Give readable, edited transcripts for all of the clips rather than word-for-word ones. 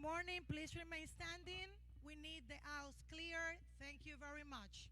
morning. Please remain standing. We need the aisles clear. Thank you very much.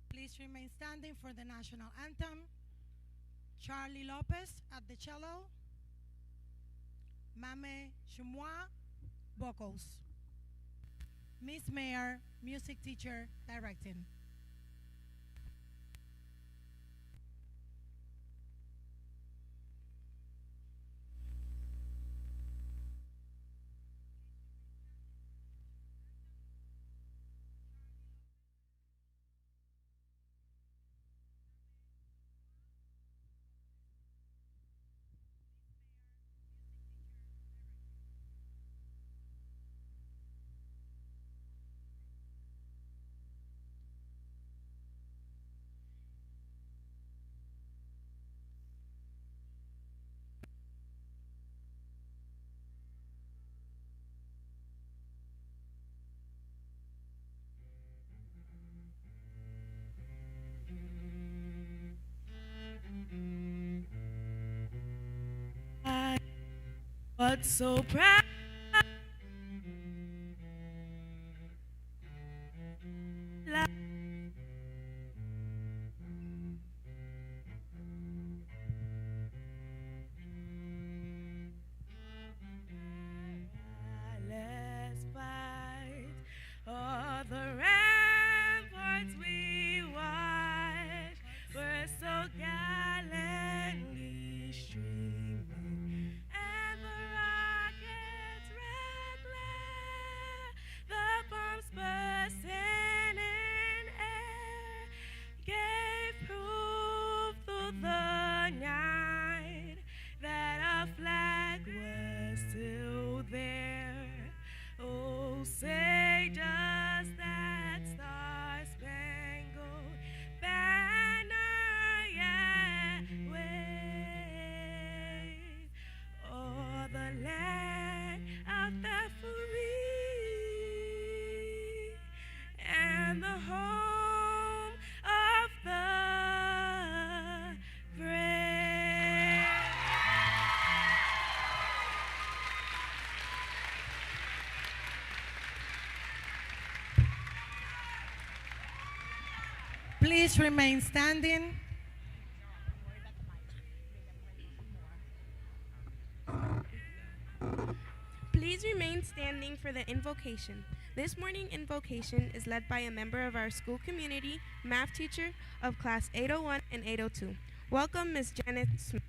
Please remain standing for the national anthem. Charlie Lopez at the cello. Mame Chumois, vocals. Miss Mayer, music teacher, directing. But so proud. Let's fight all the ramparts we watch were so gallantly streaming, and the rockets' red glare, the bombs bursting in air, gave proof through the night that our flag was still there. Oh, say does that star-spangled banner yet wave o'er the land out there free, and the home of the brave? Please remain standing. Please remain standing for the invocation. This morning invocation is led by a member of our school community, math teacher of class 801 and 802. Welcome, Ms. Janet Smith.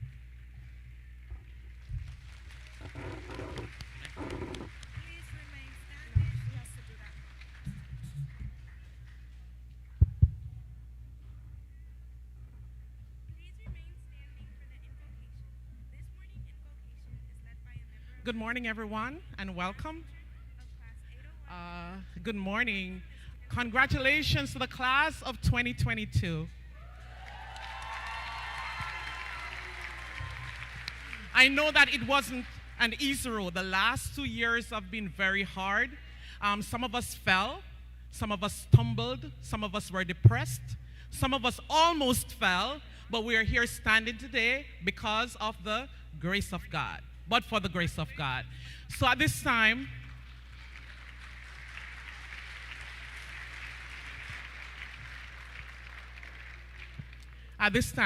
Good morning, everyone, and welcome. Good morning. Congratulations to the class of 2022. I know that it wasn't an easy road. The last 2 years have been very hard. Some of us fell, some of us stumbled, some of us were depressed, some of us almost fell, but we are here standing today because of the grace of God, but for the grace of God. So at this time,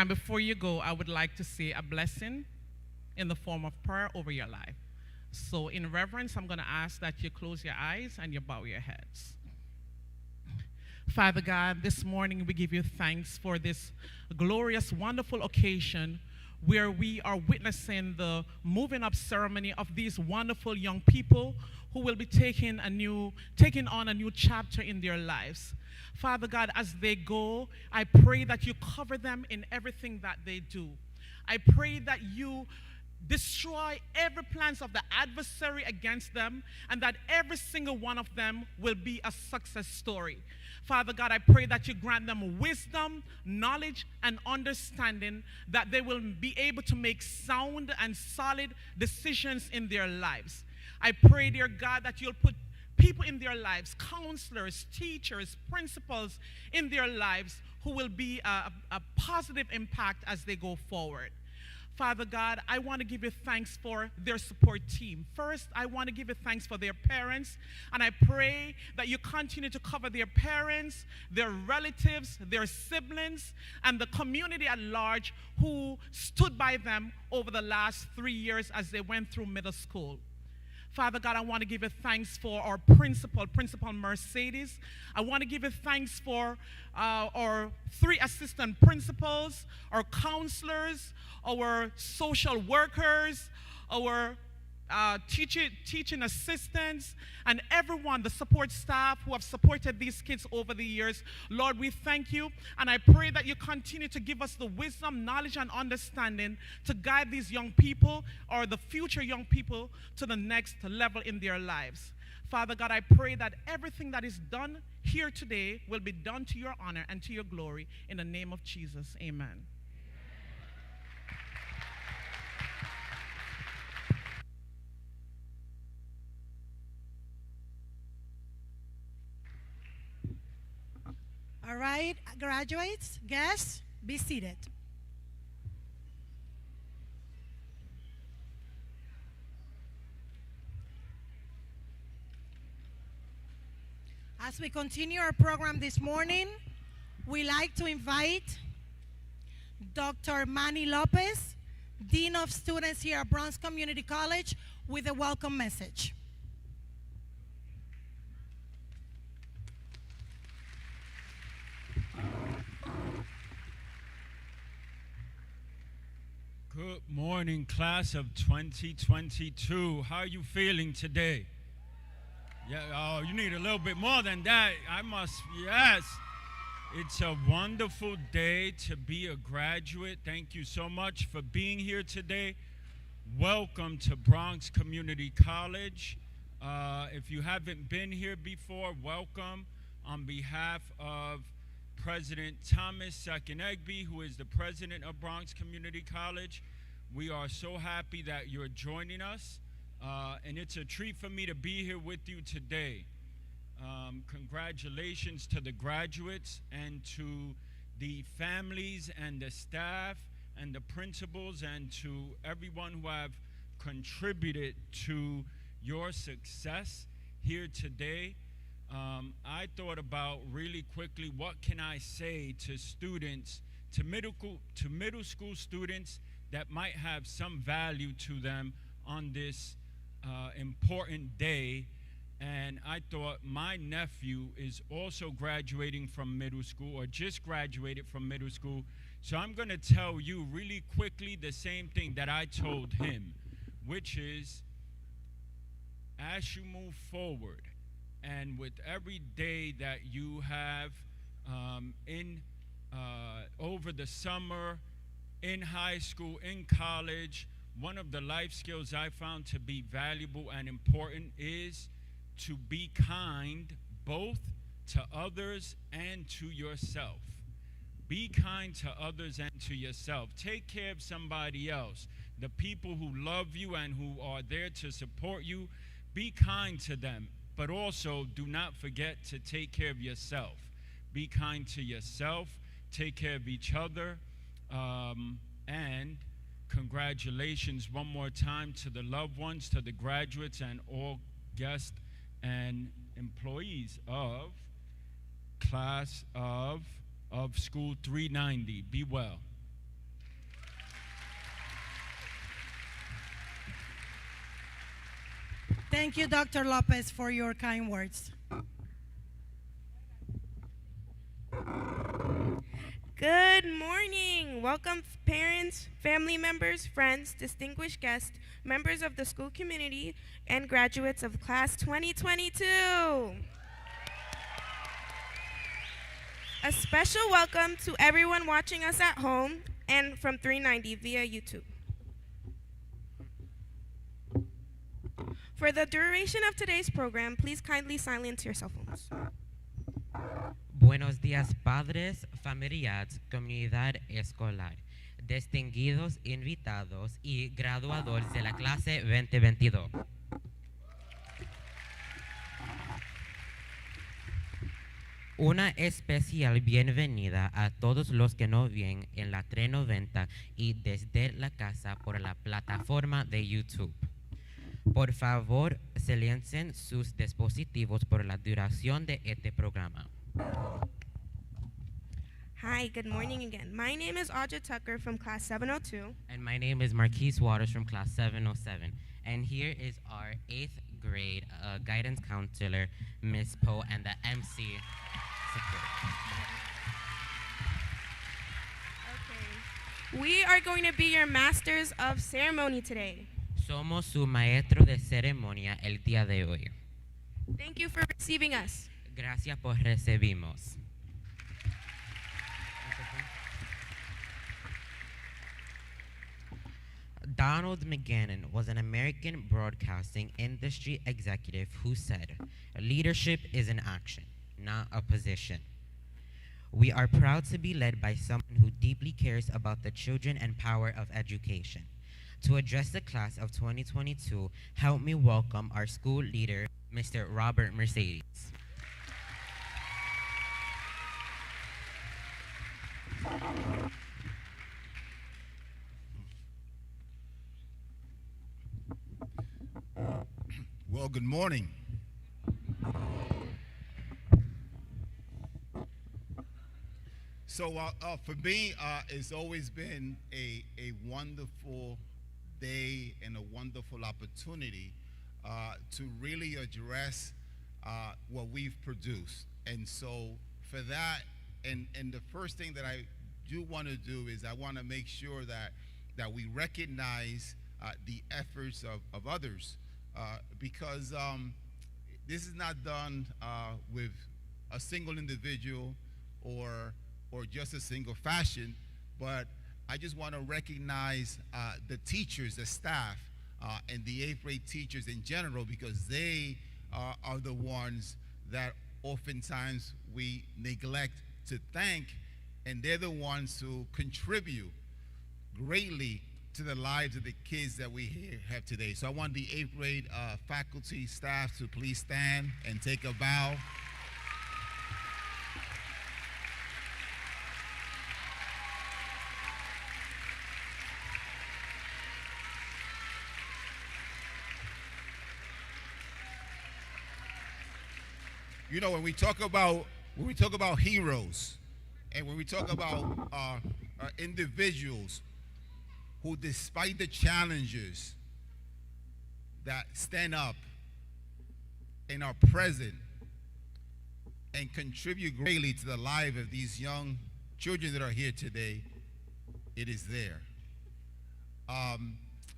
before you go, I would like to say a blessing in the form of prayer over your life. So in reverence, I'm going to ask that you close your eyes and you bow your heads. Father God, this morning we give you thanks for this glorious, wonderful occasion where we are witnessing the moving up ceremony of these wonderful young people who will be taking on a new chapter in their lives. Father God, as they go, I pray that you cover them in everything that they do. I pray that you destroy every plans of the adversary against them, and that every single one of them will be a success story. Father God, I pray that you grant them wisdom, knowledge, and understanding, that they will be able to make sound and solid decisions in their lives. I pray, dear God, that you'll put people in their lives, counselors, teachers, principals in their lives who will be a positive impact as they go forward. Father God, I want to give you thanks for their support team. First, I want to give you thanks for their parents, and I pray that you continue to cover their parents, their relatives, their siblings, and the community at large who stood by them over the last 3 years as they went through middle school. Father God, I want to give you thanks for our Principal Mercedes. I want to give you thanks for our 3 assistant principals, our counselors, our social workers, our teaching assistants, and everyone, the support staff who have supported these kids over the years. Lord, we thank you, and I pray that you continue to give us the wisdom, knowledge, and understanding to guide these young people, or the future young people, to the next level in their lives. Father God, I pray that everything that is done here today will be done to your honor and to your glory. In the name of Jesus, amen. All right, graduates, guests, be seated. As we continue our program this morning, we like to invite Dr. Manny Lopez, Dean of Students here at Bronx Community College, with a welcome message. Good morning, class of 2022. How are you feeling today? Yeah, oh, you need a little bit more than that. Yes. It's a wonderful day to be a graduate. Thank you so much for being here today. Welcome to Bronx Community College. If you haven't been here before, welcome. On behalf of President Thomas Sakinegbe, who is the president of Bronx Community College, we are so happy that you're joining us, and it's a treat for me to be here with you today. Congratulations to the graduates and to the families and the staff and the principals and to everyone who have contributed to your success here today. I thought about really quickly, what can I say to students, to middle school students that might have some value to them on this important day. And I thought, my nephew is also graduating from middle school, or just graduated from middle school. So I'm going to tell you really quickly the same thing that I told him, which is, as you move forward, and with every day that you have over the summer, in high school, in college, one of the life skills I found to be valuable and important is to be kind both to others and to yourself. Be kind to others and to yourself. Take care of somebody else. The people who love you and who are there to support you, be kind to them. But also, do not forget to take care of yourself. Be kind to yourself. Take care of each other. And congratulations one more time to the loved ones, to the graduates, and all guests and employees of class of School 390. Be well. Thank you, Dr. Lopez, for your kind words. Good morning. Welcome, parents, family members, friends, distinguished guests, members of the school community, and graduates of class 2022. A special welcome to everyone watching us at home and from 390 via YouTube. For the duration of today's program, please kindly silence your cell phones. Buenos días, padres, familiares, comunidad escolar, distinguidos invitados y graduados de la clase 2022. Una especial bienvenida a todos los que nos ven en la 390 y desde la casa por la plataforma de YouTube. Por favor, silencien sus dispositivos por la duración de este programa. Hi, good morning again. My name is Audra Tucker from class 702. And my name is Marquise Waters from class 707. And here is our 8th grade guidance counselor, Miss Poe, and the MC support. Okay. We are going to be your masters of ceremony today. Somos su maestro de ceremonia el día de hoy. Thank you for receiving us. Gracias por recibirnos. Donald McGannon was an American broadcasting industry executive who said, "Leadership is an action, not a position." We are proud to be led by someone who deeply cares about the children and power of education. To address the class of 2022, help me welcome our school leader, Mr. Robert Mercedes. Well, good morning. So for me, it's always been a wonderful day and a wonderful opportunity to really address what we've produced. And so for that, and the first thing that I do want to do is I want to make sure that we recognize the efforts of others because this is not done with a single individual or just a single fashion, but I just want to recognize the teachers, the staff, and the 8th grade teachers in general, because they are the ones that oftentimes we neglect to thank, and they're the ones who contribute greatly to the lives of the kids that we have today. So I want the 8th grade faculty, staff to please stand and take a bow. You know, when we talk about heroes, and when we talk about individuals who, despite the challenges, that stand up and are present and contribute greatly to the life of these young children that are here today, it is there.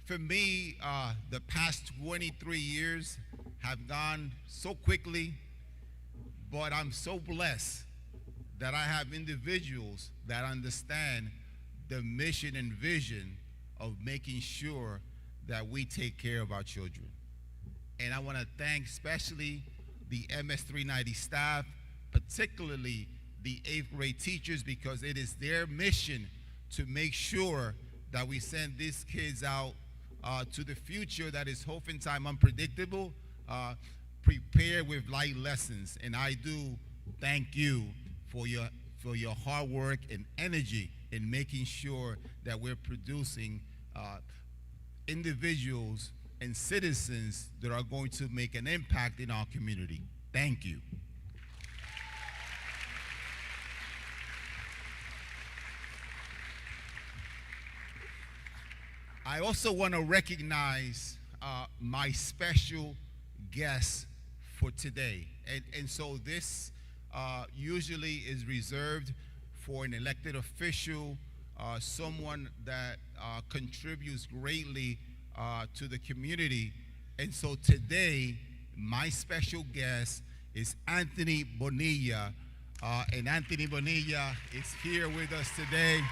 For me, the past 23 years have gone so quickly, but I'm so blessed that I have individuals that understand the mission and vision of making sure that we take care of our children. And I want to thank especially the MS390 staff, particularly the 8th grade teachers, because it is their mission to make sure that we send these kids out to the future that is oftentimes unpredictable, prepared with light lessons. And I do thank you for your hard work and energy in making sure that we're producing individuals and citizens that are going to make an impact in our community. Thank you. I also want to recognize my special guest for today. And so this usually is reserved for an elected official, someone that contributes greatly to the community. And so today, my special guest is Anthony Bonilla. And Anthony Bonilla is here with us today.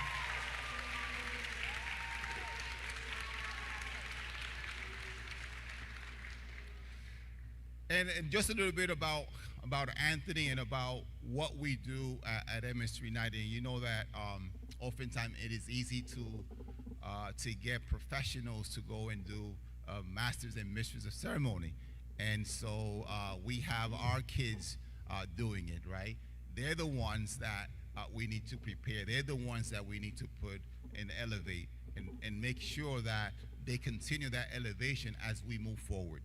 And just a little bit about Anthony and about what we do at MS390. You know that oftentimes it is easy to get professionals to go and do masters and misters of ceremony. And so we have our kids doing it, right? They're the ones that we need to prepare. They're the ones that we need to put and elevate and make sure that they continue that elevation as we move forward.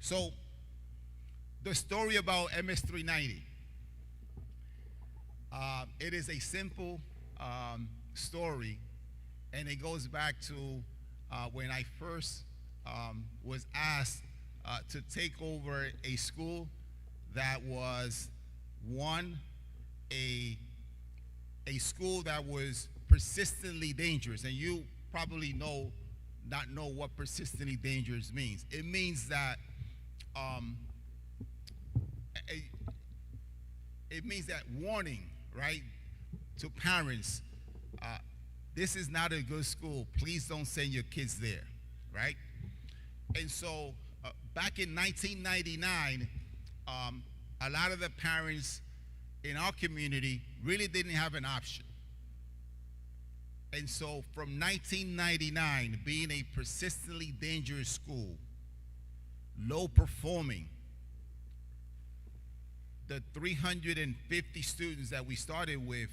So, the story about MS390. It is a simple story, and it goes back to when I first was asked to take over a school that was a school that was persistently dangerous. And you probably not know what persistently dangerous means. It means that it means that warning, right, to parents, this is not a good school. Please don't send your kids there, right? And so back in 1999, a lot of the parents in our community really didn't have an option. And so from 1999, being a persistently dangerous school, low performing, the 350 students that we started with,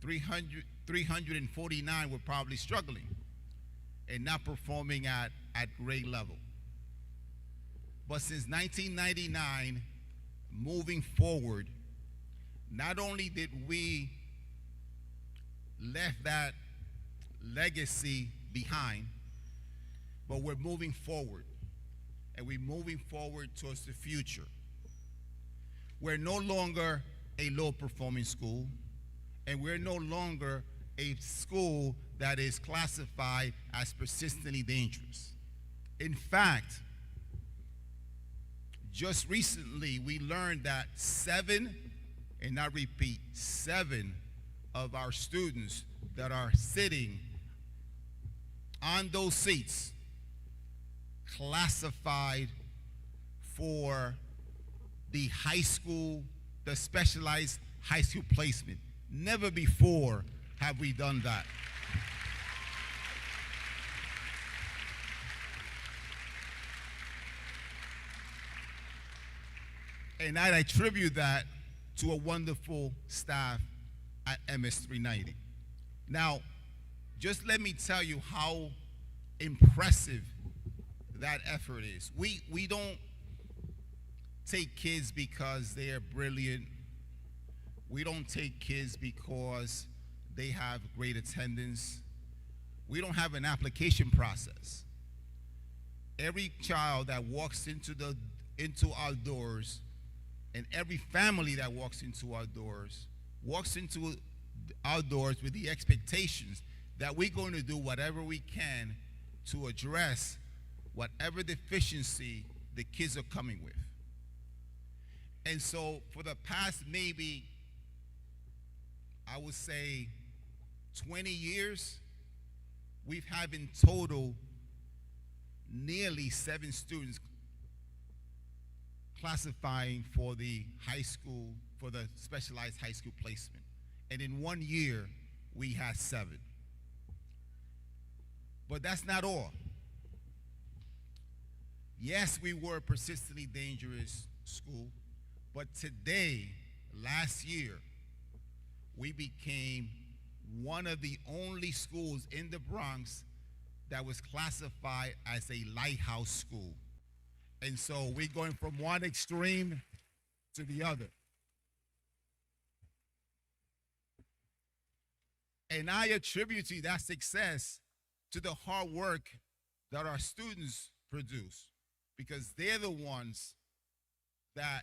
349 were probably struggling and not performing at grade level. But since 1999, moving forward, not only did we left that legacy behind, but we're moving forward. And we're moving forward towards the future. We're no longer a low-performing school, and we're no longer a school that is classified as persistently dangerous. In fact, just recently we learned that 7, and I repeat, 7 of our students that are sitting on those seats classified for the high school, the specialized high school placement. Never before have we done that. And I attribute that to a wonderful staff at MS390. Now, just let me tell you how impressive that effort is. We don't take kids because they are brilliant. We don't take kids because they have great attendance. We don't have an application process. Every child that walks into our doors, and every family that walks into our doors with the expectations that we're going to do whatever we can to address whatever deficiency the kids are coming with. And so for the past maybe, I would say 20 years, we've had in total nearly 7 students classifying for the high school, for the specialized high school placement. And in 1 year, we had 7. But that's not all. Yes, we were a persistently dangerous school, but today, last year, we became one of the only schools in the Bronx that was classified as a lighthouse school. And so we're going from one extreme to the other. And I attribute to that success to the hard work that our students produce, because they're the ones that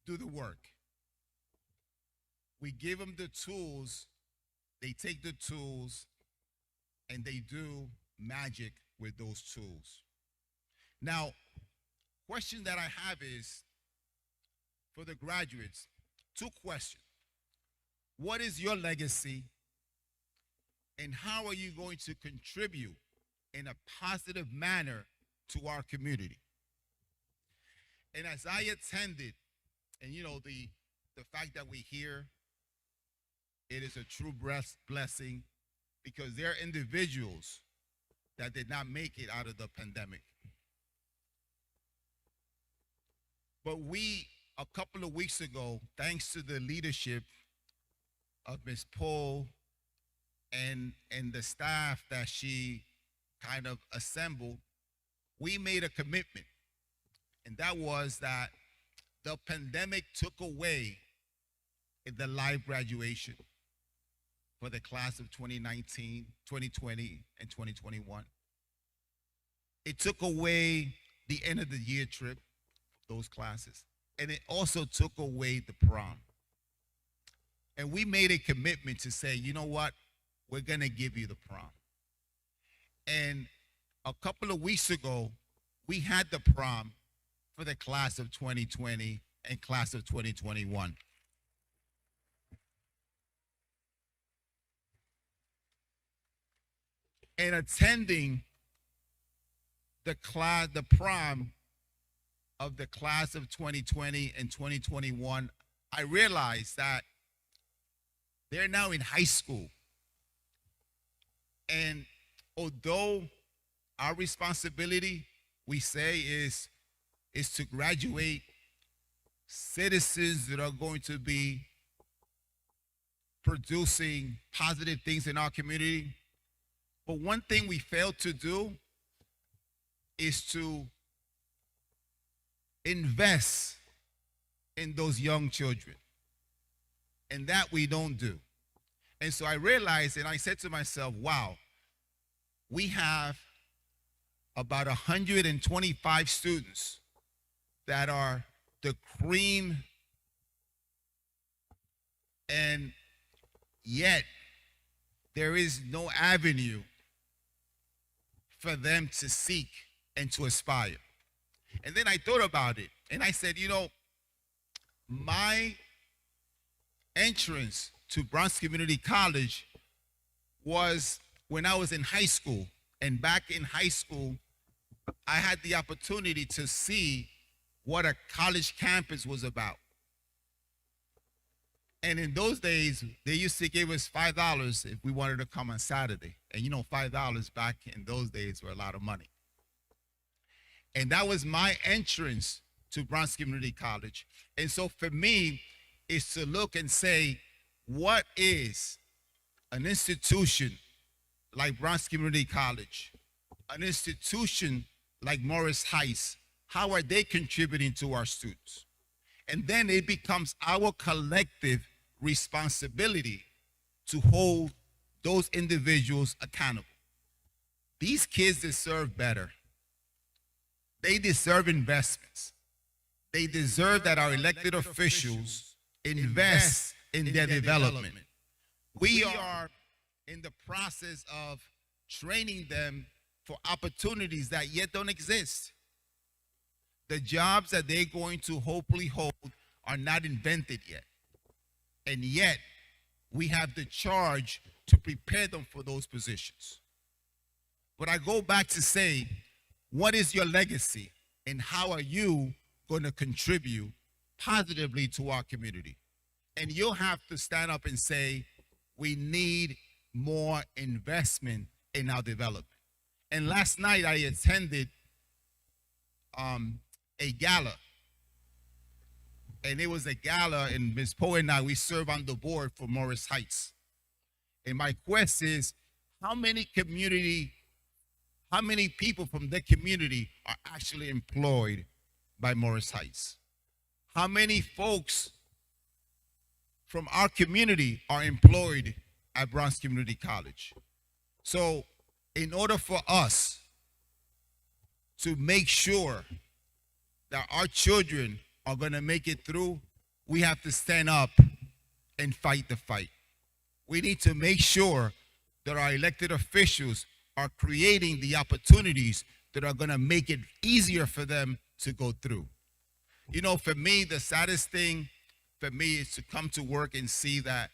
do the work. We give them the tools, they take the tools, and they do magic with those tools. Now, question that I have is, for the graduates, two questions. What is your legacy, and how are you going to contribute in a positive manner to our community? And as I attended, and the fact that we're here, it is a true blessing, because there are individuals that did not make it out of the pandemic. But we, a couple of weeks ago, thanks to the leadership of Ms. Poe and the staff that she kind of assembled, we made a commitment. And that was that the pandemic took away the live graduation for the class of 2019, 2020, and 2021. It took away the end of the year trip, those classes. And it also took away the prom. And we made a commitment to say, you know what? We're going to give you the prom. And a couple of weeks ago, we had the prom for the class of 2020 and class of 2021. And attending the prom of the class of 2020 and 2021, I realized that they're now in high school. And although our responsibility, we say, is to graduate citizens that are going to be producing positive things in our community, but one thing we failed to do is to invest in those young children. And that we don't do. And so I realized, and I said to myself, wow, we have about 125 students that are the cream, and yet there is no avenue for them to seek and to aspire. And then I thought about it, and I said, my entrance to Bronx Community College was when I was in high school. And back in high school, I had the opportunity to see what a college campus was about. And in those days, they used to give us $5 if we wanted to come on Saturday. And $5 back in those days were a lot of money. And that was my entrance to Bronx Community College. And so for me, is to look and say, what is an institution like Bronx Community College, an institution like Morris Heights, how are they contributing to our students? And then it becomes our collective responsibility to hold those individuals accountable. These kids deserve better. They deserve investments. They deserve that our elected officials invest in their development. We are in the process of training them for opportunities that yet don't exist. The jobs that they're going to hopefully hold are not invented yet. And yet, we have the charge to prepare them for those positions. But I go back to say, what is your legacy, and how are you going to contribute positively to our community? And you'll have to stand up and say, we need more investment in our development. And last night I attended a gala. And it was a gala, and Ms. Poe and I, we serve on the board for Morris Heights. And my quest is how many people from the community are actually employed by Morris Heights? How many folks from our community are employed at Bronx Community College? So, in order for us to make sure that our children are going to make it through, we have to stand up and fight the fight. We need to make sure that our elected officials are creating the opportunities that are going to make it easier for them to go through. You know, for me, the saddest thing for me is to come to work and see that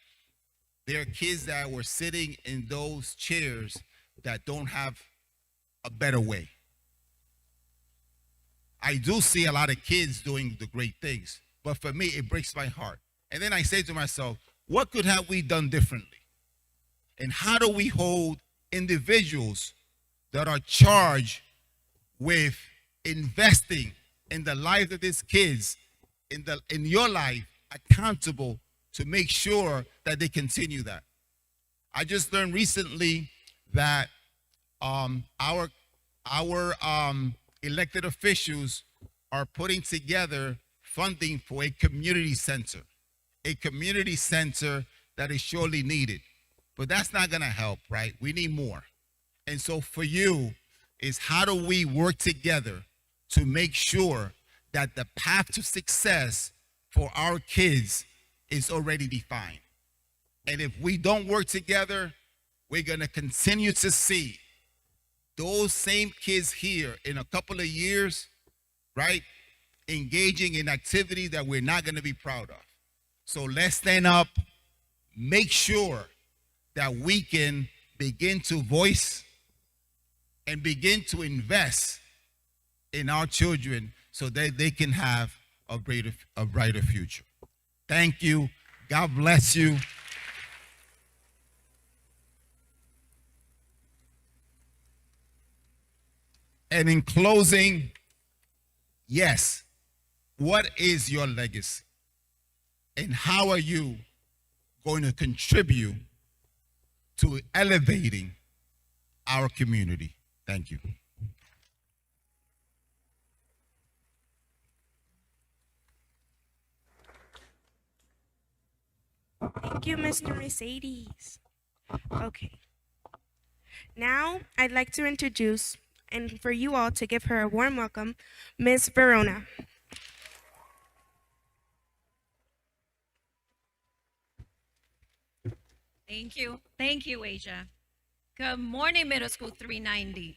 there are kids that were sitting in those chairs that don't have a better way. I do see a lot of kids doing the great things, but for me, it breaks my heart. And then I say to myself, what could have we done differently? And how do we hold individuals that are charged with investing in the lives of these kids, in your life, accountable to make sure that they continue that? I just learned recently that our elected officials are putting together funding for a community center that is surely needed. But that's not going to help, right? We need more. And so for you is how do we work together to make sure that the path to success for our kids is already defined? And if we don't work together, we're going to continue to see those same kids here in a couple of years, right, engaging in activity that we're not going to be proud of. So let's stand up, make sure that we can begin to voice and begin to invest in our children so that they can have a brighter future. Thank you. God bless you. And in closing, yes, what is your legacy? And how are you going to contribute to elevating our community? Thank you. Thank you, Mr. Mercedes. Okay. Now, I'd like to introduce, and for you all to give her a warm welcome, Ms. Verona. Thank you. Thank you, Asia. Good morning, Middle School 390.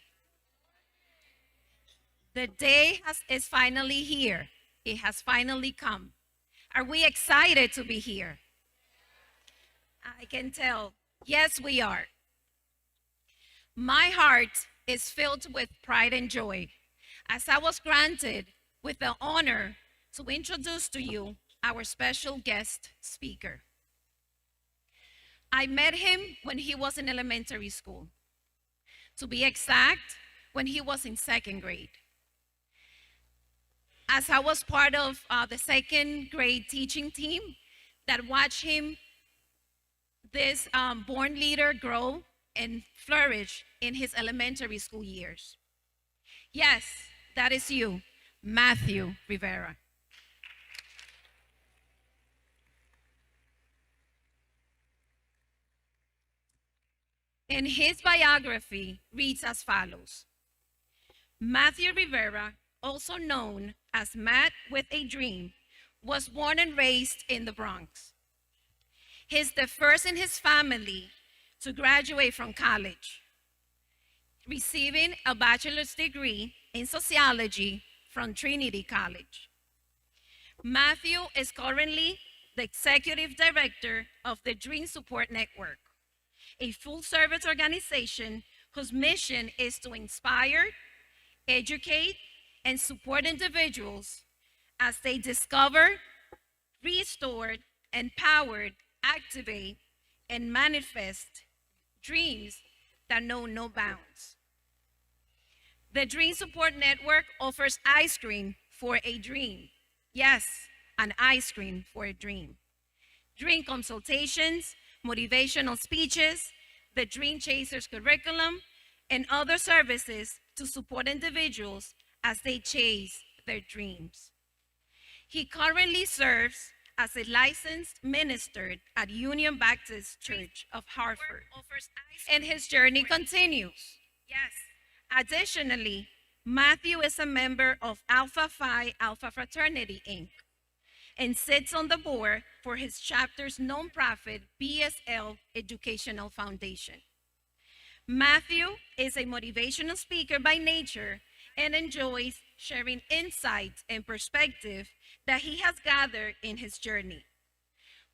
The day is finally here. It has finally come. Are we excited to be here? I can tell. Yes, we are. My heart is filled with pride and joy as I was granted with the honor to introduce to you our special guest speaker. I met him when he was in elementary school. To be exact, when he was in second grade. As I was part of the second grade teaching team that watched him, this born leader, grow and flourish in his elementary school years. Yes, that is you, Matthew Rivera. And his biography reads as follows. Matthew Rivera, also known as Matt with a Dream, was born and raised in the Bronx. He's the first in his family to graduate from college, receiving a bachelor's degree in sociology from Trinity College. Matthew is currently the executive director of the Dream Support Network, a full-service organization whose mission is to inspire, educate, and support individuals as they discover, restore, empower, activate, and manifest dreams that know no bounds. The Dream Support Network offers ice cream for a dream. Yes, an ice cream for a dream. Dream consultations, motivational speeches, the Dream Chasers curriculum, and other services to support individuals as they chase their dreams. He currently serves as a licensed minister at Union Baptist Church of Hartford, and his journey continues. Yes. Additionally, Matthew is a member of Alpha Phi Alpha Fraternity, Inc., and sits on the board for his chapter's nonprofit BSL Educational Foundation. Matthew is a motivational speaker by nature and enjoys sharing insights and perspective that he has gathered in his journey.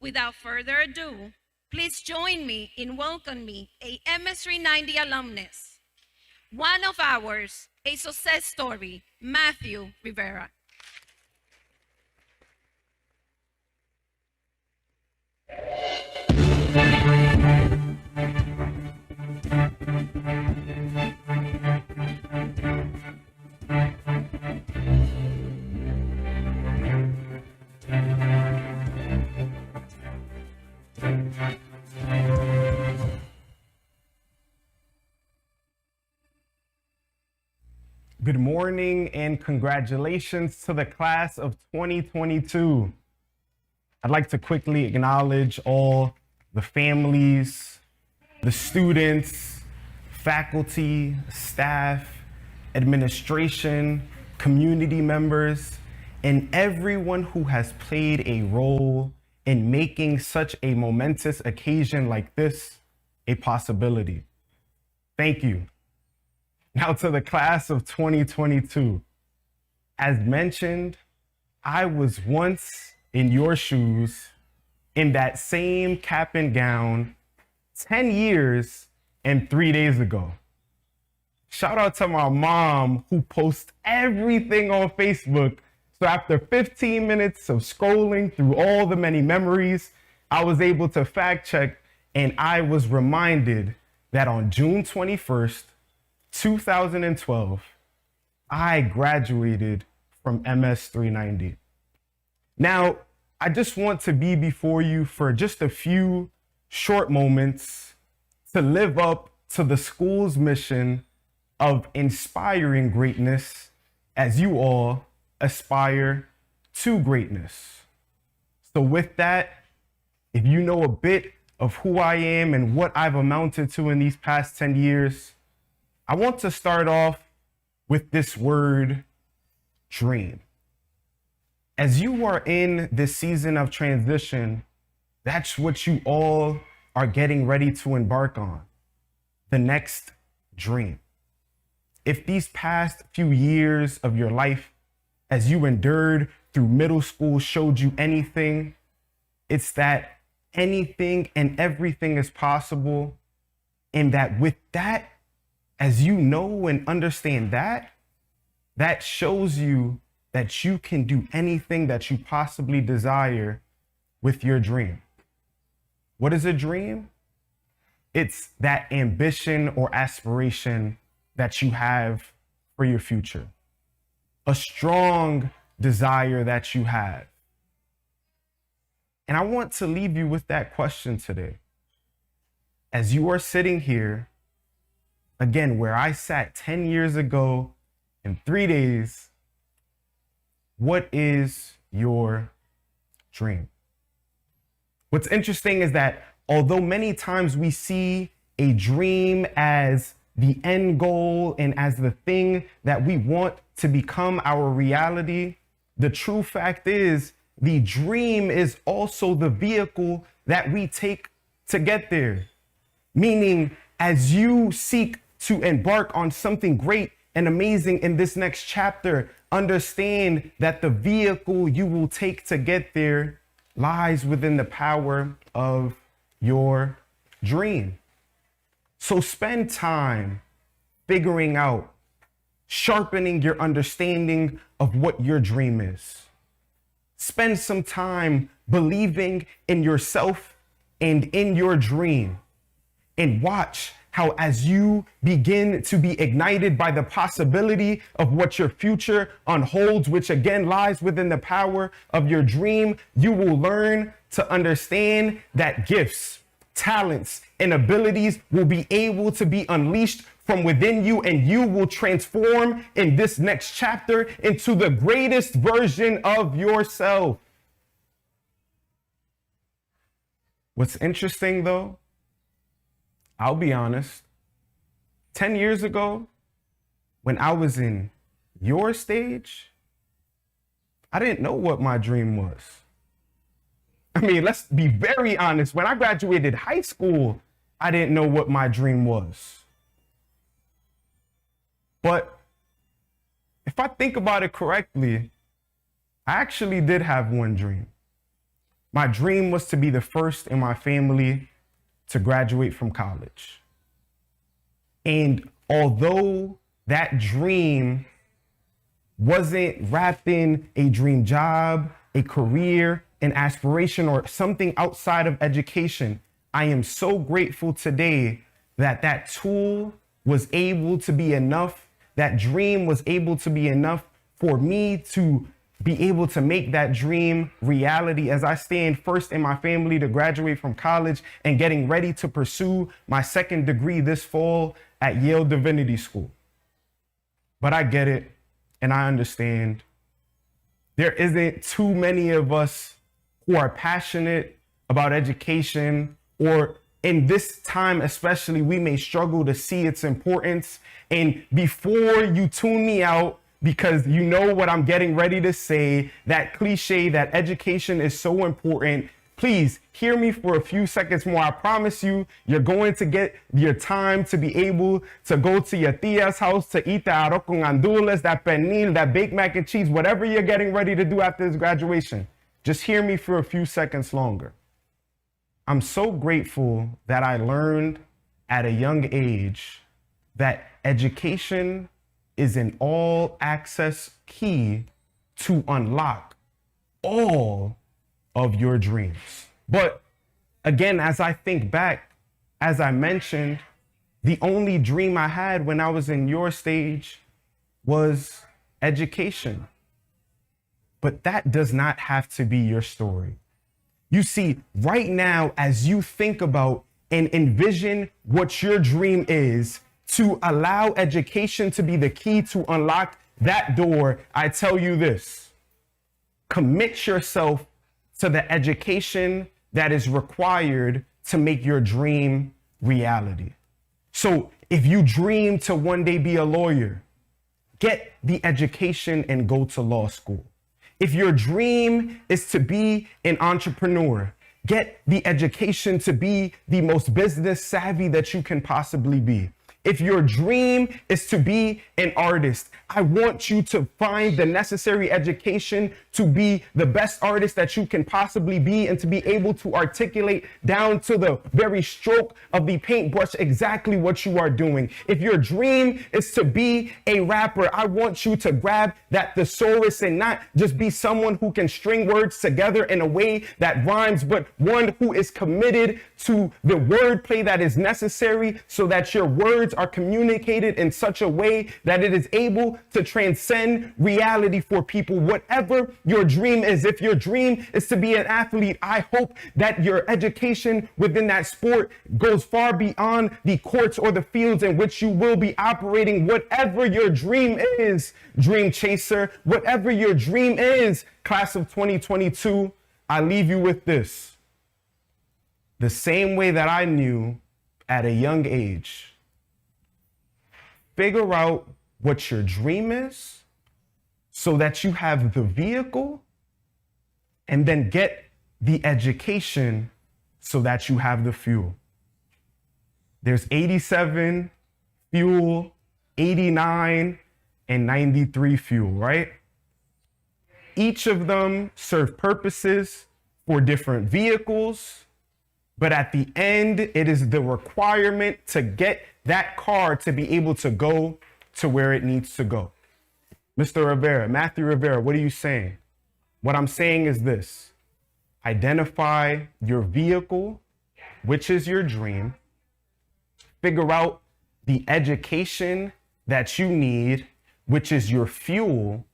Without further ado, please join me in welcoming a MS390 alumnus, one of ours, a success story, Matthew Rivera. Good morning and congratulations to the class of 2022. I'd like to quickly acknowledge all the families, the students, faculty, staff, administration, community members, and everyone who has played a role in making such a momentous occasion like this a possibility. Thank you. Now to the class of 2022. As mentioned, I was once in your shoes in that same cap and gown 10 years and 3 days ago. Shout out to my mom who posts everything on Facebook. So after 15 minutes of scrolling through all the many memories, I was able to fact check and I was reminded that on June 21st, 2012, I graduated from MS390. Now, I just want to be before you for just a few short moments to live up to the school's mission of inspiring greatness as you all aspire to greatness. So with that, if you know a bit of who I am and what I've amounted to in these past 10 years, I want to start off with this word, dream. As you are in this season of transition, that's what you all are getting ready to embark on, the next dream. If these past few years of your life, as you endured through middle school, showed you anything, it's that anything and everything is possible, and that with that, as you know and understand that, that shows you that you can do anything that you possibly desire with your dream. What is a dream? It's that ambition or aspiration that you have for your future. A strong desire that you have. And I want to leave you with that question today. As you are sitting here, again, where I sat 10 years ago in 3 days, what is your dream? What's interesting is that although many times we see a dream as the end goal and as the thing that we want to become our reality, the true fact is the dream is also the vehicle that we take to get there. Meaning, as you seek to embark on something great and amazing in this next chapter, understand that the vehicle you will take to get there lies within the power of your dream. So spend time figuring out, sharpening your understanding of what your dream is. Spend some time believing in yourself and in your dream, and watch how as you begin to be ignited by the possibility of what your future unfolds, which again lies within the power of your dream, you will learn to understand that gifts, talents, and abilities will be able to be unleashed from within you, and you will transform in this next chapter into the greatest version of yourself. What's interesting though, I'll be honest, 10 years ago, when I was in your stage, I didn't know what my dream was. I mean, let's be very honest. When I graduated high school, I didn't know what my dream was. But if I think about it correctly, I actually did have one dream. My dream was to be the first in my family to graduate from college. And although that dream wasn't wrapped in a dream job, a career, an aspiration, or something outside of education, I am so grateful today that that tool was able to be enough, that dream was able to be enough for me to be able to make that dream reality as I stand first in my family to graduate from college and getting ready to pursue my second degree this fall at Yale Divinity School. But I get it and I understand. There isn't too many of us who are passionate about education, or in this time especially, we may struggle to see its importance. And before you tune me out, because you know what I'm getting ready to say, that cliche that education is so important, please hear me for a few seconds more. I promise you, you're going to get your time to be able to go to your tia's house to eat the arroz con gandules, that pernil, that baked mac and cheese, whatever you're getting ready to do after this graduation. Just hear me for a few seconds longer. I'm so grateful that I learned at a young age that education is an all-access key to unlock all of your dreams. But again, as I think back, as I mentioned, the only dream I had when I was in your stage was education. But that does not have to be your story. You see, right now, as you think about and envision what your dream is, to allow education to be the key to unlock that door, I tell you this: commit yourself to the education that is required to make your dream reality. So if you dream to one day be a lawyer, get the education and go to law school. If your dream is to be an entrepreneur, get the education to be the most business savvy that you can possibly be. If your dream is to be an artist, I want you to find the necessary education to be the best artist that you can possibly be, and to be able to articulate down to the very stroke of the paintbrush exactly what you are doing. If your dream is to be a rapper, I want you to grab that thesaurus and not just be someone who can string words together in a way that rhymes, but one who is committed to the wordplay that is necessary so that your words are communicated in such a way that it is able to transcend reality for people. Whatever your dream is, if your dream is to be an athlete, I hope that your education within that sport goes far beyond the courts or the fields in which you will be operating. Whatever your dream is, dream chaser, whatever your dream is, class of 2022, I leave you with this. The same way that I knew at a young age, figure out what your dream is so that you have the vehicle, and then get the education so that you have the fuel. There's 87 fuel, 89 and 93 fuel, right? Each of them serve purposes for different vehicles, but at the end, it is the requirement to get that car to be able to go to where it needs to go. Mr. Rivera, Matthew Rivera, what are you saying? What I'm saying is this: identify your vehicle, which is your dream, figure out the education that you need, which is your fuel,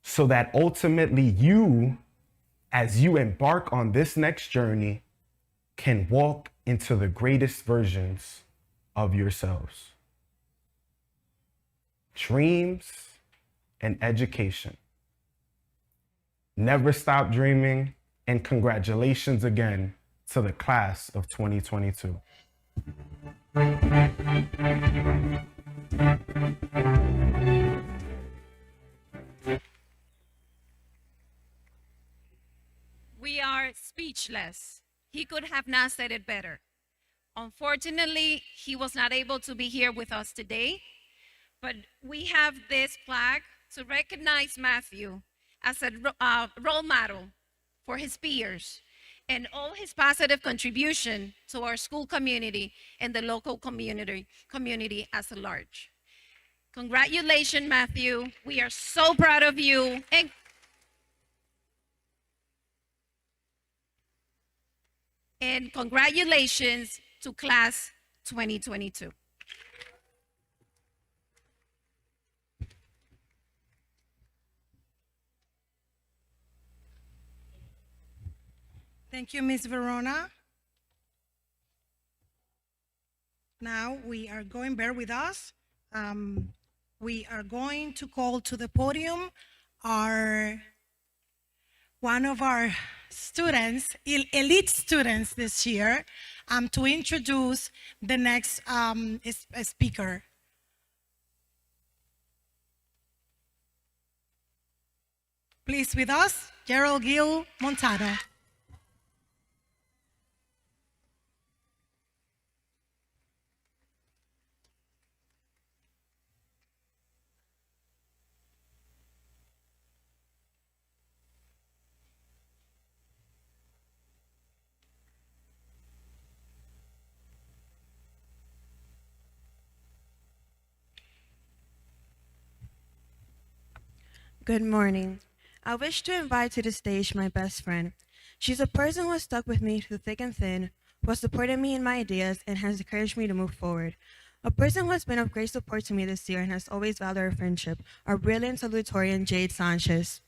so that ultimately you, as you embark on this next journey, can walk into the greatest versions of yourselves. Dreams and education. Never stop dreaming, and congratulations again to the class of 2022. We are speechless. He could have not said it better. Unfortunately, he was not able to be here with us today, but we have this plaque to recognize Matthew as a role model for his peers and all his positive contribution to our school community and the local community as a large. Congratulations, Matthew. We are so proud of you. And congratulations to class 2022. Thank you, Ms. Verona. Now we are going, bear with us. We are going to call to the podium one of our students, elite students this year, to introduce the next speaker. Please with us, Gerald Gil Montano. Good morning. I wish to invite to the stage my best friend. She's a person who has stuck with me through thick and thin, who has supported me in my ideas and has encouraged me to move forward. A person who has been of great support to me this year and has always valued our friendship, our brilliant salutatorian, Jade Sanchez.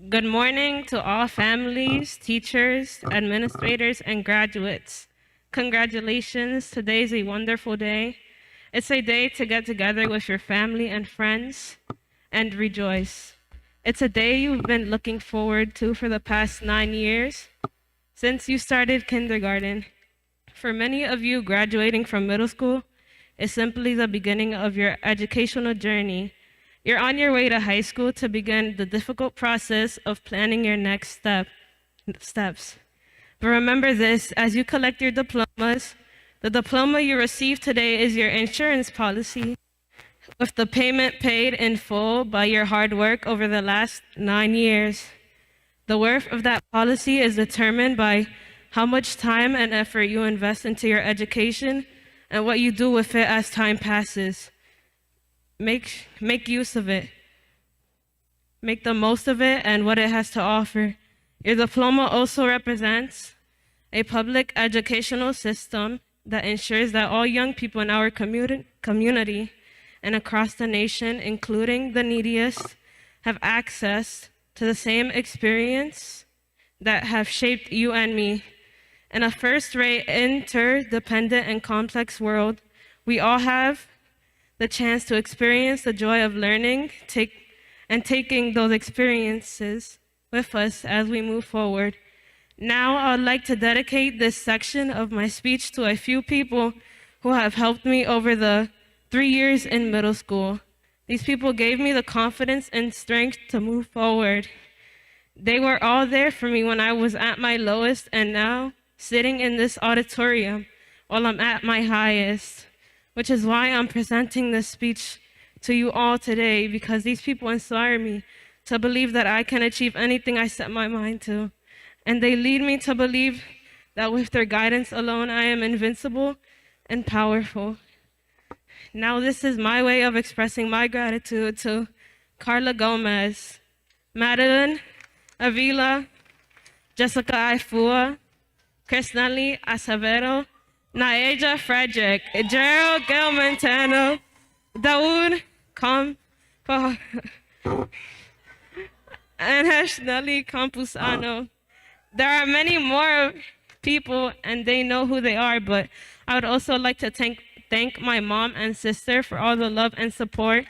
Good morning to all families, teachers, administrators, and graduates. Congratulations, today is a wonderful day. It's a day to get together with your family and friends and rejoice. It's a day you've been looking forward to for the past 9 years, since you started kindergarten. For many of you, graduating from middle school is simply the beginning of your educational journey. You're on your way to high school to begin the difficult process of planning your next steps. But remember this, as you collect your diplomas, the diploma you receive today is your insurance policy, with the payment paid in full by your hard work over the last 9 years. The worth of that policy is determined by how much time and effort you invest into your education and what you do with it as time passes. Make use of it. Make the most of it and what it has to offer. Your diploma also represents a public educational system that ensures that all young people in our community and across the nation, including the neediest, have access to the same experience that have shaped you and me. In a first-rate, interdependent, and complex world, we all have the chance to experience the joy of learning and taking those experiences with us as we move forward. Now, I would like to dedicate this section of my speech to a few people who have helped me over the 3 years in middle school. These people gave me the confidence and strength to move forward. They were all there for me when I was at my lowest, and now sitting in this auditorium while I'm at my highest, which is why I'm presenting this speech to you all today, because these people inspire me to believe that I can achieve anything I set my mind to. And they lead me to believe that with their guidance alone, I am invincible and powerful. Now this is my way of expressing my gratitude to Carla Gomez, Madeline Avila, Jessica Ifua, Krisnali Acevedo, Naeja Frederick, Gerald Gil Montano, Dawood Campo, and Nelly Campusano. There are many more people, and they know who they are, but I would also like to thank my mom and sister for all the love and support.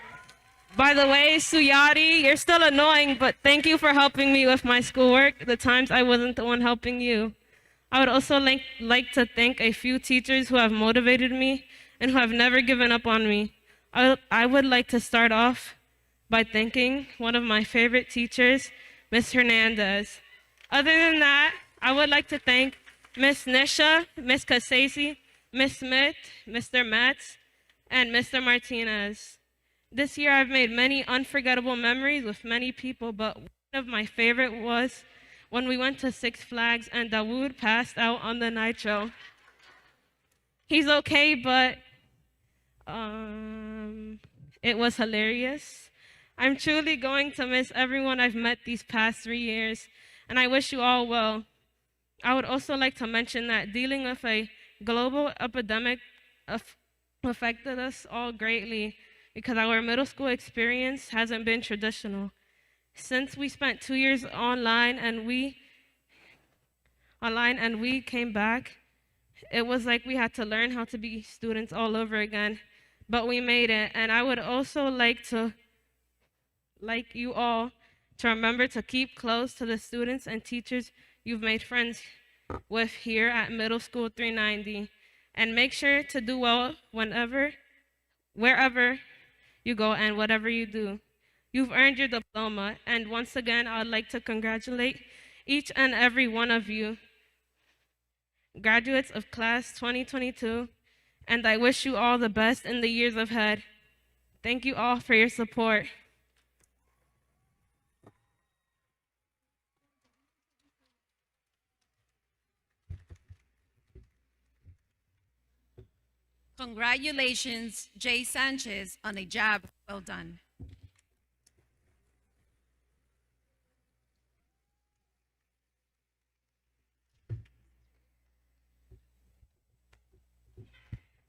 By the way, Suyari, you're still annoying, but thank you for helping me with my schoolwork the times I wasn't the one helping you. I would also like to thank a few teachers who have motivated me and who have never given up on me. I would like to start off by thanking one of my favorite teachers, Miss Hernandez. Other than that, I would like to thank Miss Nisha, Miss Casasi, Miss Smith, Mr. Metz, and Mr. Martinez. This year I've made many unforgettable memories with many people, but one of my favorite was when we went to Six Flags and Dawood passed out on the nitro. He's okay, but it was hilarious. I'm truly going to miss everyone I've met these past 3 years, and I wish you all well. I would also like to mention that dealing with a global epidemic affected us all greatly because our middle school experience hasn't been traditional. Since we spent 2 years online and we came back, it was like we had to learn how to be students all over again, but we made it. And I would also like you all to remember to keep close to the students and teachers you've made friends with here at Middle School 390, and make sure to do well wherever you go and whatever you do. You've earned your diploma, and once again, I would like to congratulate each and every one of you, graduates of class 2022, and I wish you all the best in the years ahead. Thank you all for your support. Congratulations, Jay Sanchez, on a job well done.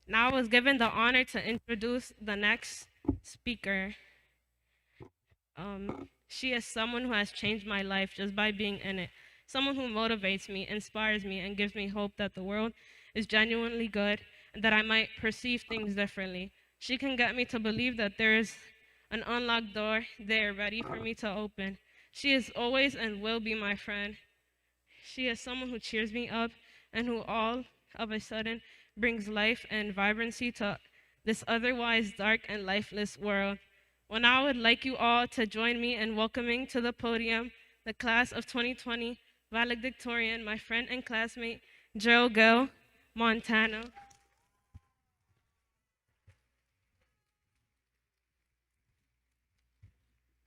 Now I was given the honor to introduce the next speaker. She is someone who has changed my life just by being in it. Someone who motivates me, inspires me, and gives me hope that the world is genuinely good and that I might perceive things differently. She can get me to believe that there is an unlocked door there ready for me to open. She is always and will be my friend. She is someone who cheers me up and who all of a sudden brings life and vibrancy to this otherwise dark and lifeless world. Well, now I would like you all to join me in welcoming to the podium the class of 2020 valedictorian, my friend and classmate, Joe Gill Montano.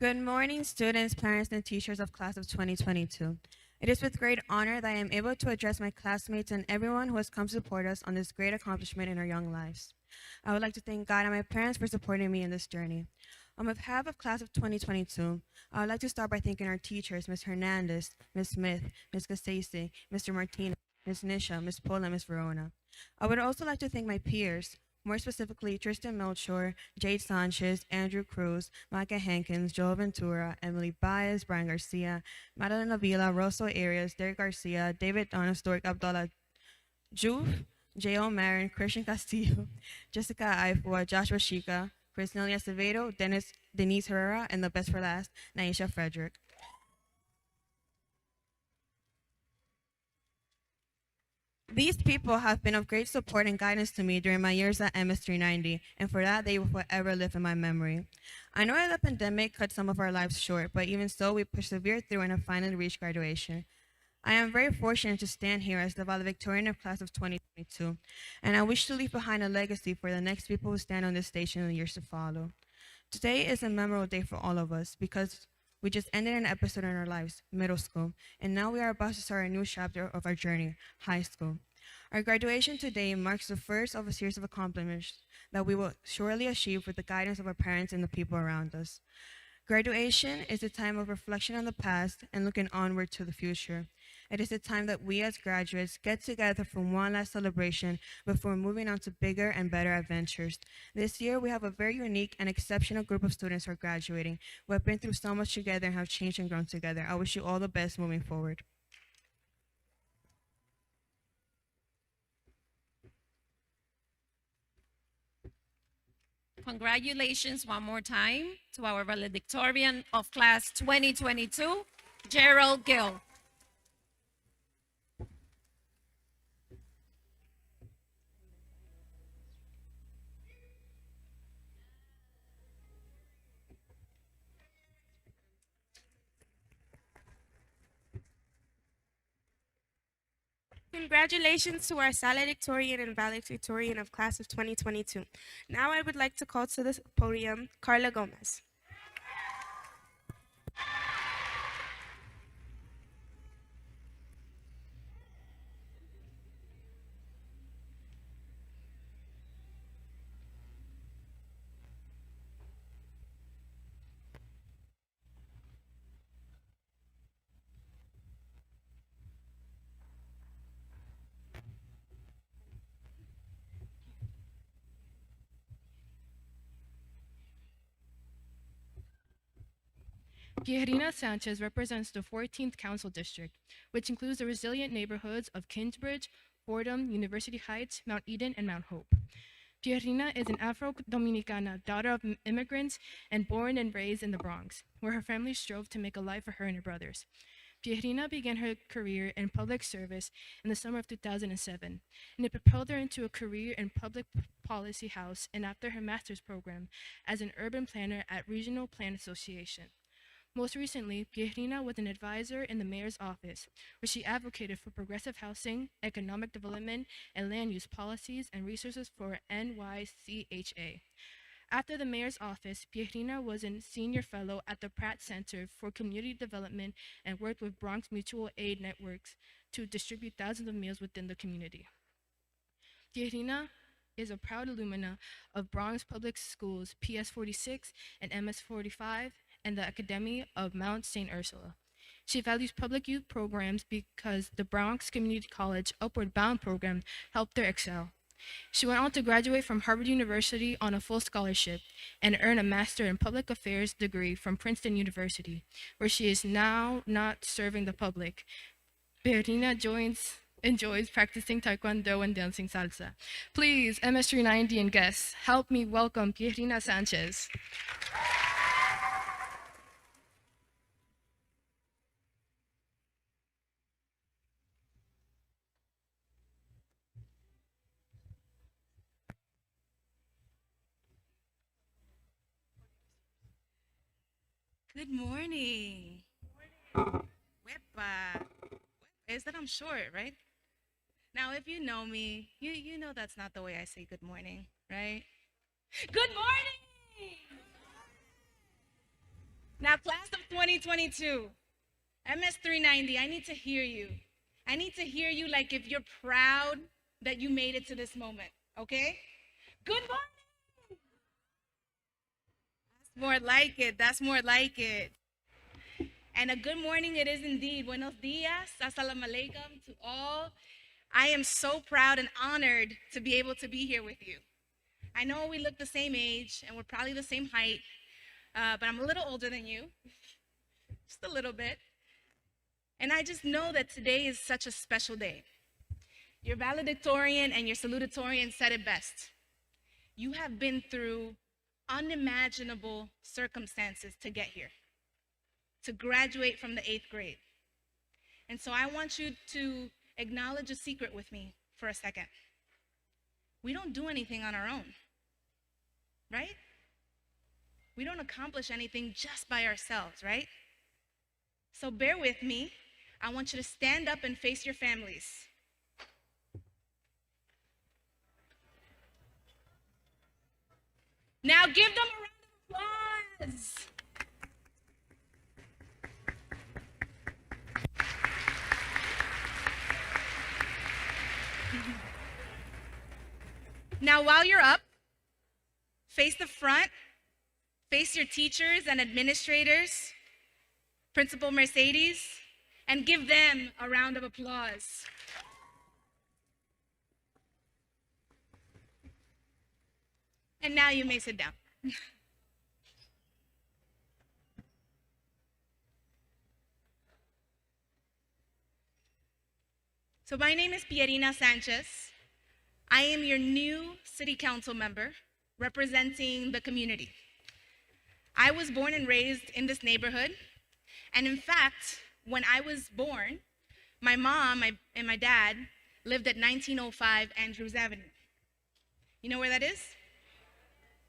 Good morning, students, parents, and teachers of class of 2022. It is with great honor that I am able to address my classmates and everyone who has come to support us on this great accomplishment in our young lives. I would like to thank God and my parents for supporting me in this journey. On behalf of class of 2022, I would like to start by thanking our teachers, Ms. Hernandez, Ms. Smith, Ms. Casase, Mr. Martinez, Ms. Nisha, Ms. Pola, and Ms. Verona. I would also like to thank my peers, more specifically Tristan Melchor, Jade Sanchez, Andrew Cruz, Micah Hankins, Joel Ventura, Emily Baez, Brian Garcia, Madeline Avila, Rosso Arias, Derek Garcia, David Donistork, Abdullah Juf, J.O. Marin, Christian Castillo, Jessica Aifua, Joshua Shika, Chris Nelia Acevedo, Denise Herrera, and the best for last, Naisha Frederick. These people have been of great support and guidance to me during my years at MS390, and for that, they will forever live in my memory. I know that the pandemic cut some of our lives short, but even so, we persevered through and have finally reached graduation. I am very fortunate to stand here as the valedictorian of class of 2022, and I wish to leave behind a legacy for the next people who stand on this stage in the years to follow. Today is a memorable day for all of us because we just ended an episode in our lives, middle school, and now we are about to start a new chapter of our journey, high school. Our graduation today marks the first of a series of accomplishments that we will surely achieve with the guidance of our parents and the people around us. Graduation is a time of reflection on the past and looking onward to the future. It is a time that we as graduates get together for one last celebration before moving on to bigger and better adventures. This year, we have a very unique and exceptional group of students who are graduating. We have been through so much together and have changed and grown together. I wish you all the best moving forward. Congratulations one more time to our valedictorian of class 2022, Gerald Gill. Congratulations to our valedictorian and valedictorian of class of 2022. Now I would like to call to the podium Carla Gomez. Pierina Sanchez represents the 14th Council District, which includes the resilient neighborhoods of Kingsbridge, Fordham, University Heights, Mount Eden, and Mount Hope. Pierina is an Afro-Dominicana, daughter of immigrants, and born and raised in the Bronx, where her family strove to make a life for her and her brothers. Pierina began her career in public service in the summer of 2007, and it propelled her into a career in public policy house and after her master's program as an urban planner at Regional Plan Association. Most recently, Pierina was an advisor in the mayor's office, where she advocated for progressive housing, economic development, and land use policies and resources for NYCHA. After the mayor's office, Pierina was a senior fellow at the Pratt Center for Community Development and worked with Bronx Mutual Aid Networks to distribute thousands of meals within the community. Pierina is a proud alumna of Bronx Public Schools PS 46 and MS 45 and the Academy of Mount St. Ursula. She values public youth programs because the Bronx Community College Upward Bound program helped her excel. She went on to graduate from Harvard University on a full scholarship and earn a Master in Public Affairs degree from Princeton University, where she is now not serving the public. Pierina enjoys practicing Taekwondo and dancing salsa. Please, MS390 and guests, help me welcome Pierina Sanchez. Good morning. Wepa. Is that I'm short, right? Now, if you know me, you know that's not the way I say good morning, right? Good morning! Now, class of 2022, MS390, I need to hear you. I need to hear you like if you're proud that you made it to this moment, okay? Good morning! More like it. That's more like it. And a good morning it is indeed. Buenos dias. Assalamu alaikum to all. I am so proud and honored to be able to be here with you. I know we look the same age and we're probably the same height, but I'm a little older than you. Just a little bit. And I just know that today is such a special day. Your valedictorian and your salutatorian said it best. You have been through unimaginable circumstances to get here, to graduate from the 8th grade. And so I want you to acknowledge a secret with me for a second. We don't do anything on our own, right? We don't accomplish anything just by ourselves, right? So bear with me. I want you to stand up and face your families. Now give them a round of applause. Now while you're up, face the front, face your teachers and administrators, Principal Mercedes, and give them a round of applause. And now you may sit down. So my name is Pierina Sanchez. I am your new city council member representing the community. I was born and raised in this neighborhood. And in fact, when I was born, my mom and my dad lived at 1905 Andrews Avenue. You know where that is?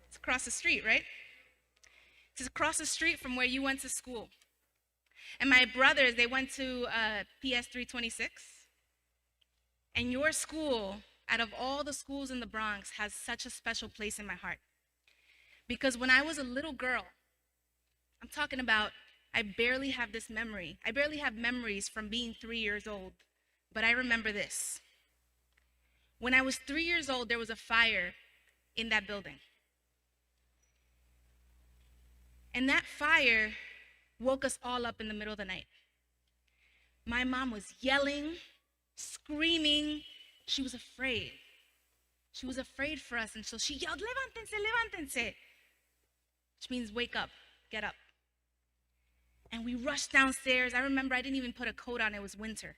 It's across the street, right? It's across the street from where you went to school. And my brothers, they went to PS 326. And your school, out of all the schools in the Bronx, has such a special place in my heart. Because when I was a little girl, I'm talking about, I barely have this memory. I barely have memories from being 3 years old, but I remember this. When I was 3 years old, there was a fire in that building. And that fire woke us all up in the middle of the night. My mom was yelling, screaming. She was afraid. She was afraid for us, and so she yelled, "Levántense, levántense," which means wake up, get up. And we rushed downstairs. I remember I didn't even put a coat on, it was winter.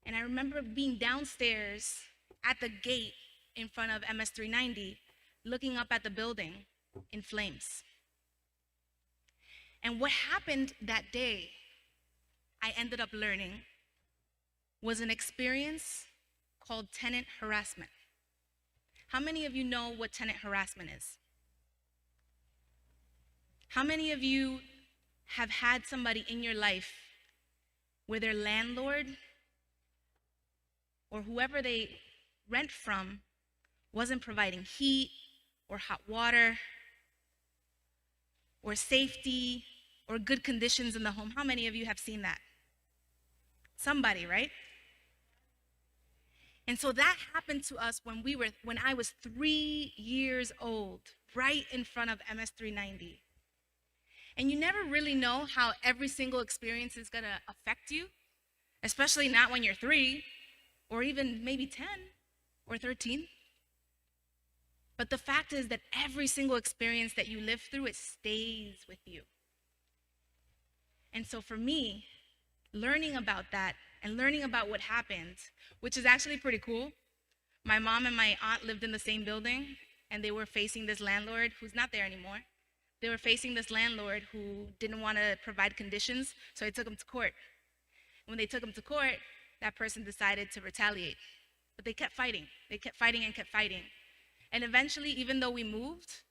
And I remember being downstairs at the gate in front of MS 390, looking up at the building in flames. And what happened that day, I ended up learning, was an experience called tenant harassment. How many of you know what tenant harassment is? How many of you have had somebody in your life where their landlord or whoever they rent from wasn't providing heat or hot water or safety or good conditions in the home? How many of you have seen that? Somebody, right? And so that happened to us when I was 3 years old, right in front of MS 390. And you never really know how every single experience is gonna affect you, especially not when you're 3, or even maybe 10 or 13. But the fact is that every single experience that you live through, it stays with you. And so for me, learning about that and learning about what happened, which is actually pretty cool. My mom and my aunt lived in the same building, and they were facing this landlord who's not there anymore. They were facing this landlord who didn't want to provide conditions, so they took him to court. When they took him to court, that person decided to retaliate. But they kept fighting. They kept fighting and kept fighting. And eventually, even though we moved,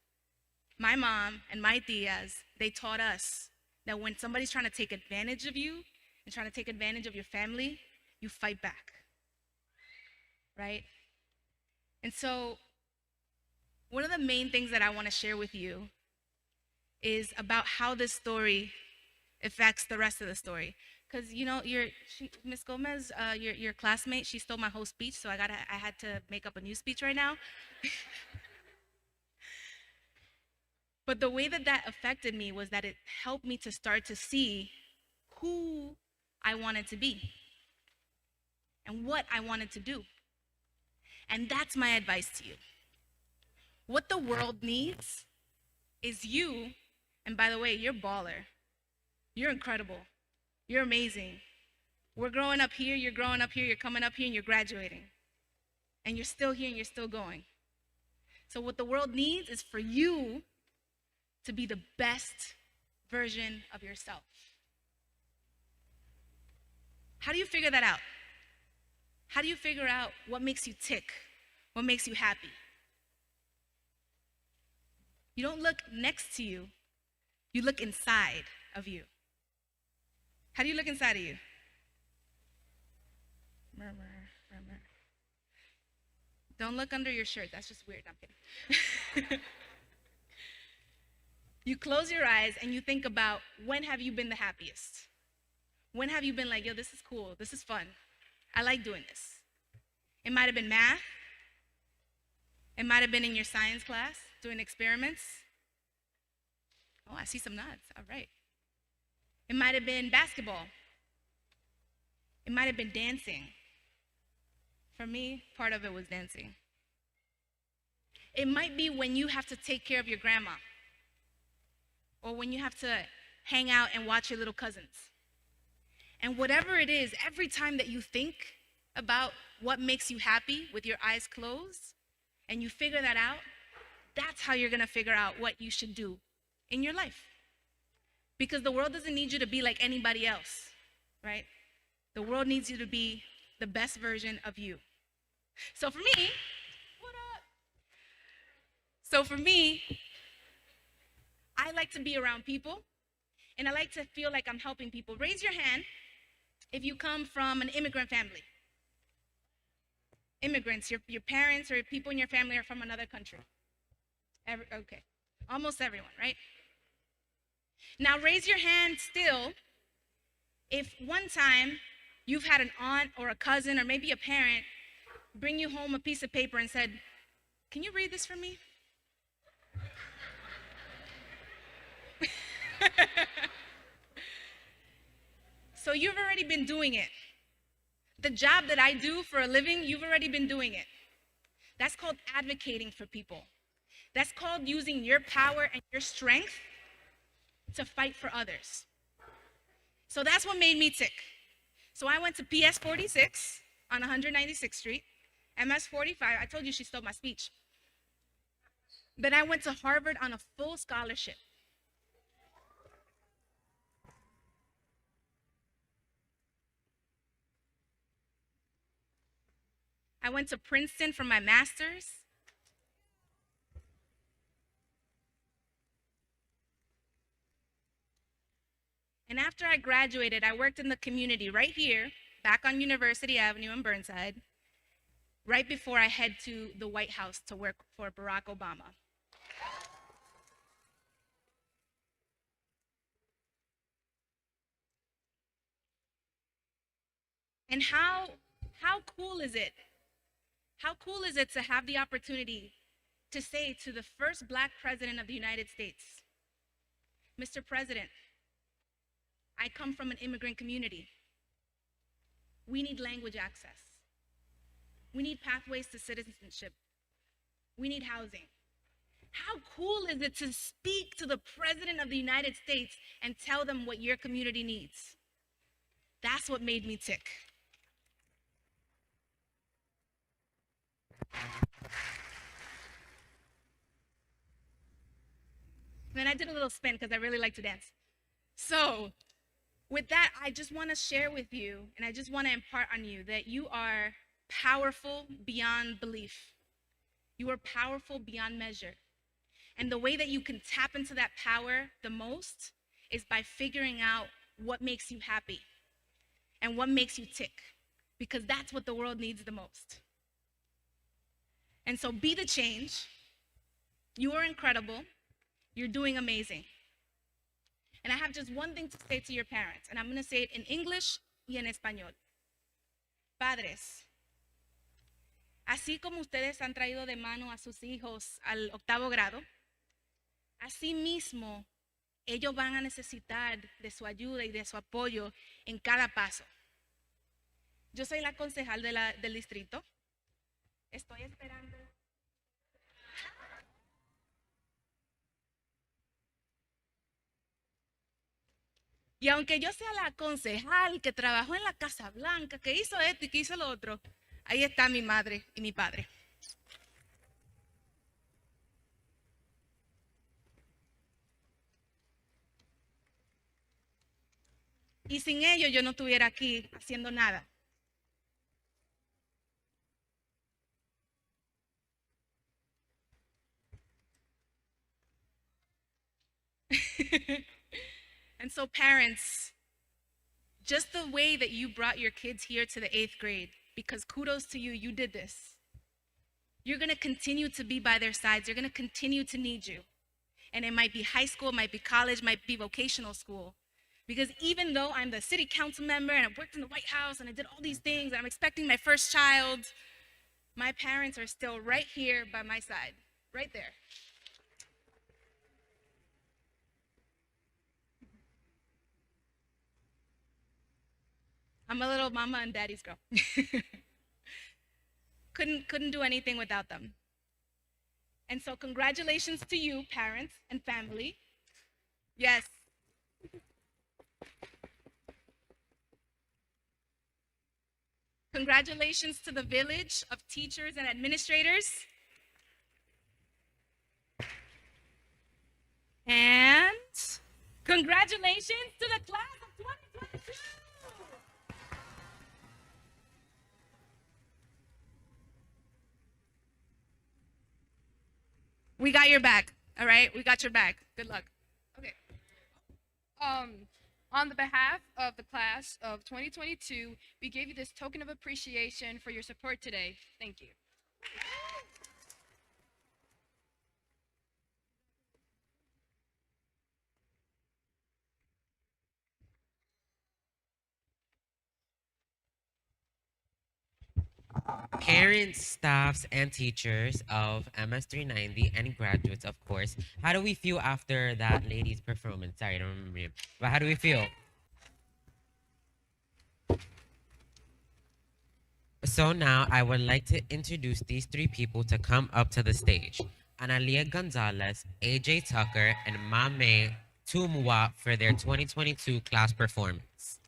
my mom and my tias, they taught us that when somebody's trying to take advantage of you and trying to take advantage of your family, you fight back, right? And so one of the main things that I want to share with you is about how this story affects the rest of the story. Because, you know, Ms. Gomez, your classmate, she stole my whole speech, so I had to make up a new speech right now. But the way that affected me was that it helped me to start to see who I wanted to be and what I wanted to do. And that's my advice to you. What the world needs is you, and by the way, you're baller. You're incredible. You're amazing. We're growing up here, you're growing up here, you're coming up here, and you're graduating. And you're still here and you're still going. So what the world needs is for you to be the best version of yourself. How do you figure that out? How do you figure out what makes you tick? What makes you happy? You don't look next to you. You look inside of you. How do you look inside of you? Murmur, murmur. Don't look under your shirt. That's just weird. I'm kidding. You close your eyes and you think about, when have you been the happiest? When have you been like, yo, this is cool. This is fun. I like doing this. It might have been math. It might have been in your science class doing experiments. Oh, I see some nods. All right. It might have been basketball. It might have been dancing. For me, part of it was dancing. It might be when you have to take care of your grandma, or when you have to hang out and watch your little cousins. And whatever it is, every time that you think about what makes you happy with your eyes closed, and you figure that out, that's how you're gonna figure out what you should do in your life. Because the world doesn't need you to be like anybody else, right? The world needs you to be the best version of you. So for me, what up? So for me, I like to be around people, and I like to feel like I'm helping people. Raise your hand if you come from an immigrant family. Immigrants, your parents or people in your family are from another country. Okay, almost everyone, right? Now raise your hand still if one time you've had an aunt or a cousin or maybe a parent bring you home a piece of paper and said, "Can you read this for me?" So you've already been doing it. The job that I do for a living, you've already been doing it. That's called advocating for people. That's called using your power and your strength to fight for others. So that's what made me tick. So I went to PS 46 on 196th Street, MS 45. I told you she stole my speech. Then I went to Harvard on a full scholarship. I went to Princeton for my master's. And after I graduated, I worked in the community right here, back on University Avenue in Burnside, right before I head to the White House to work for Barack Obama. And how cool is it? How cool is it to have the opportunity to say to the first Black president of the United States, "Mr. President, I come from an immigrant community. We need language access. We need pathways to citizenship. We need housing." How cool is it to speak to the President of the United States and tell them what your community needs? That's what made me tick. Then I did a little spin because I really like to dance. So with that, I just want to share with you, and I just want to impart on you that you are powerful beyond belief. You are powerful beyond measure. And the way that you can tap into that power the most is by figuring out what makes you happy and what makes you tick, because that's what the world needs the most. And so be the change. You are incredible. You're doing amazing. And I have just one thing to say to your parents, and I'm going to say it in English y en español. Padres, así como ustedes han traído de mano a sus hijos al 8º grado, así mismo ellos van a necesitar de su ayuda y de su apoyo en cada paso. Yo soy la concejal del distrito. Estoy esperando. Y aunque yo sea la concejal que trabajó en la Casa Blanca, que hizo esto y que hizo lo otro, ahí está mi madre y mi padre. Y sin ellos yo no estuviera aquí haciendo nada. And so parents, just the way that you brought your kids here to the 8th grade, because kudos to you, you did this. You're going to continue to be by their sides. They're going to continue to need you. And it might be high school, it might be college, it might be vocational school. Because even though I'm the city council member and I've worked in the White House and I did all these things and I'm expecting my first child, my parents are still right here by my side, right there. I'm a little mama and daddy's girl. couldn't do anything without them. And so congratulations to you, parents and family. Yes. Congratulations to the village of teachers and administrators. And congratulations to the class of 2022. We got your back, all right? We got your back. Good luck. Okay. On the behalf of the class of 2022, we gave you this token of appreciation for your support today. Thank you. Parents, staffs, and teachers of MS390 and graduates, of course. How do we feel after that lady's performance? Sorry, I don't remember you. But how do we feel? So now I would like to introduce these three people to come up to the stage. Analia Gonzalez, AJ Tucker, and Mame Tumwa for their 2022 class performance.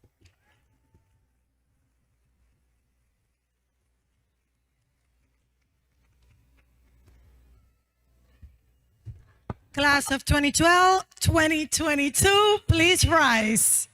Class of 2012, 2022, please rise.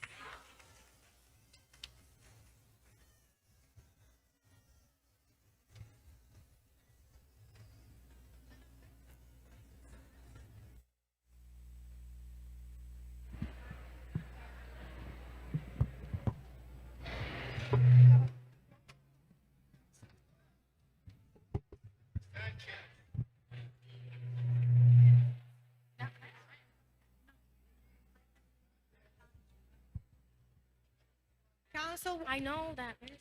Council, I know that, miss.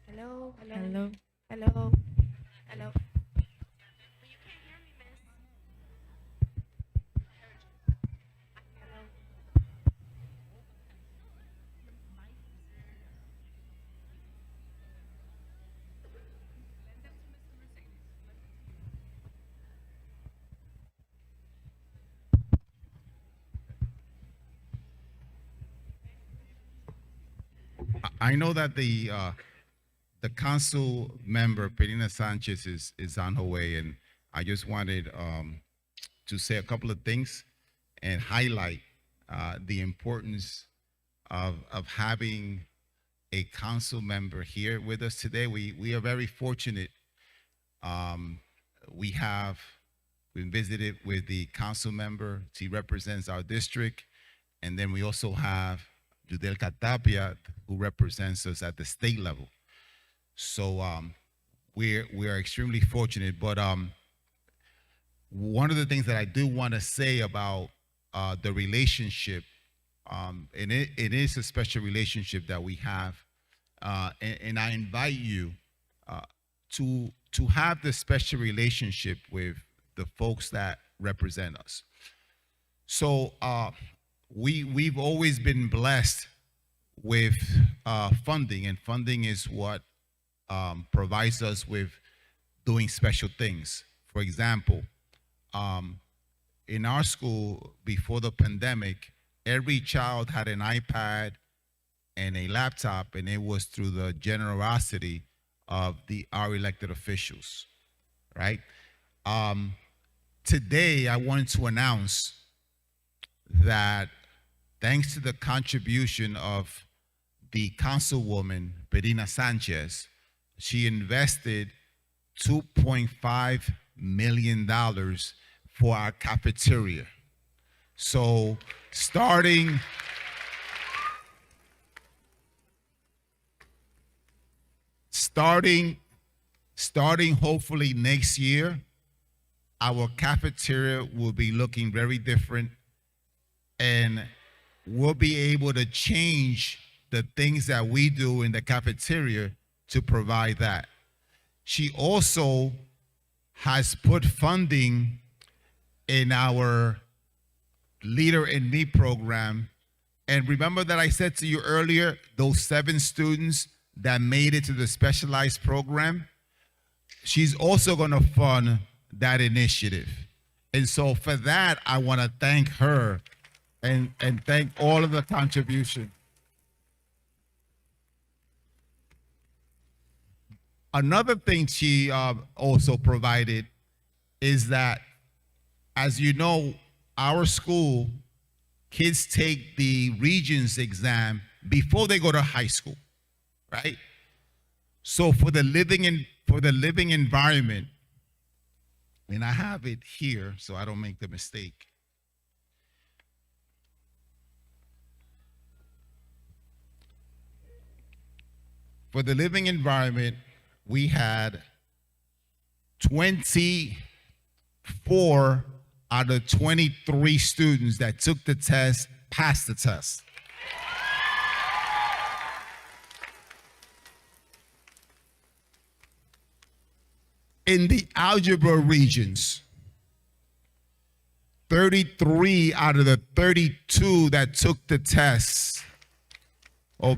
Hello, hello, hello, hello, hello. You can't hear me, miss. I know that the council member, Perina Sanchez, is on her way, and I just wanted to say a couple of things and highlight the importance of having a council member here with us today. We are very fortunate. We've visited with the council member. She represents our district, and then we also have Judelka Tapia, who represents us at the state level. So we are extremely fortunate. But one of the things that I do want to say about the relationship, and it is a special relationship that we have, and I invite you to have this special relationship with the folks that represent us. So we've always been blessed with funding, and funding is what provides us with doing special things. For example, in our school before the pandemic, every child had an iPad and a laptop, and it was through the generosity of our elected officials, right? Today, I wanted to announce that thanks to the contribution of the councilwoman, Perina Sanchez, she invested $2.5 million for our cafeteria. So starting hopefully next year, our cafeteria will be looking very different, and we'll be able to change the things that we do in the cafeteria to provide that. She also has put funding in our Leader in Me program. And remember that I said to you earlier, those 7 students that made it to the specialized program, she's also going to fund that initiative. And so for that, I want to thank her and thank all of the contribution. Another thing she also provided is that, as you know, our school, kids take the Regents exam before they go to high school, right? So for the living environment, and I have it here so I don't make the mistake. For the living environment, we had 24 out of 23 students that took the test, passed the test. In the algebra regions, 33 out of the 32 that took the test,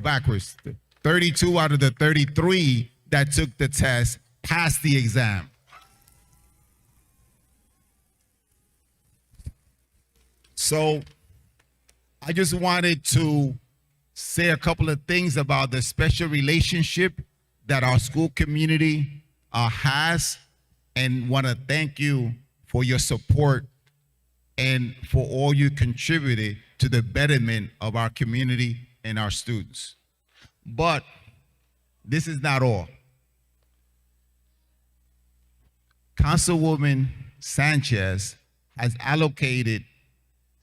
backwards, 32 out of the 33 that took the test passed the exam. So I just wanted to say a couple of things about the special relationship that our school community has, and want to thank you for your support and for all you contributed to the betterment of our community and our students. But this is not all. Councilwoman Sanchez has allocated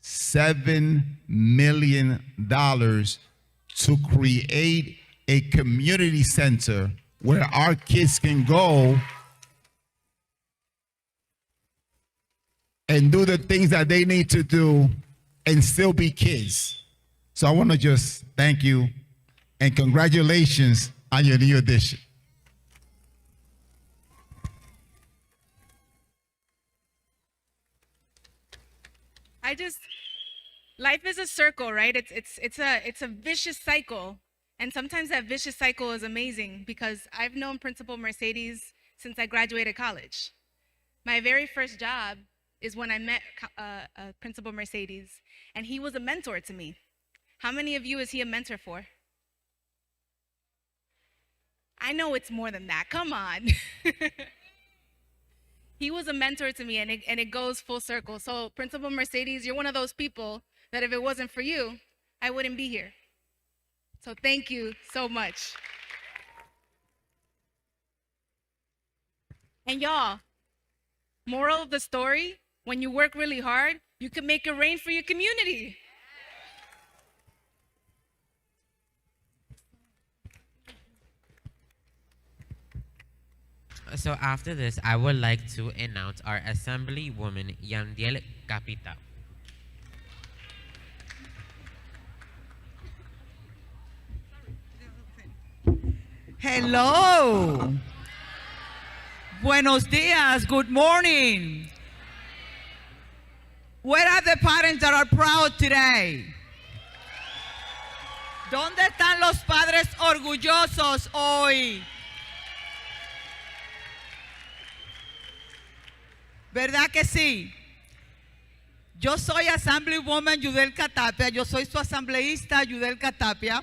$7 million to create a community center where our kids can go and do the things that they need to do and still be kids. So I want to just thank you and congratulations on your new addition. Life is a circle, right? It's a vicious cycle. And sometimes that vicious cycle is amazing because I've known Principal Mercedes since I graduated college. My very first job is when I met Principal Mercedes, and he was a mentor to me. How many of you is he a mentor for? I know it's more than that, come on. He was a mentor to me, and it goes full circle. So Principal Mercedes, you're one of those people that if it wasn't for you, I wouldn't be here. So thank you so much. And y'all, moral of the story, when you work really hard, you can make it rain for your community. So after this, I would like to announce our Assemblywoman Yandiel Capita. Hello. Buenos dias. Good morning. Where are the parents that are proud today? ¿Dónde están los padres orgullosos hoy? ¿Verdad que sí? Yo soy Assemblywoman Yudelka Tapia, yo soy su asambleísta Yudelka Tapia.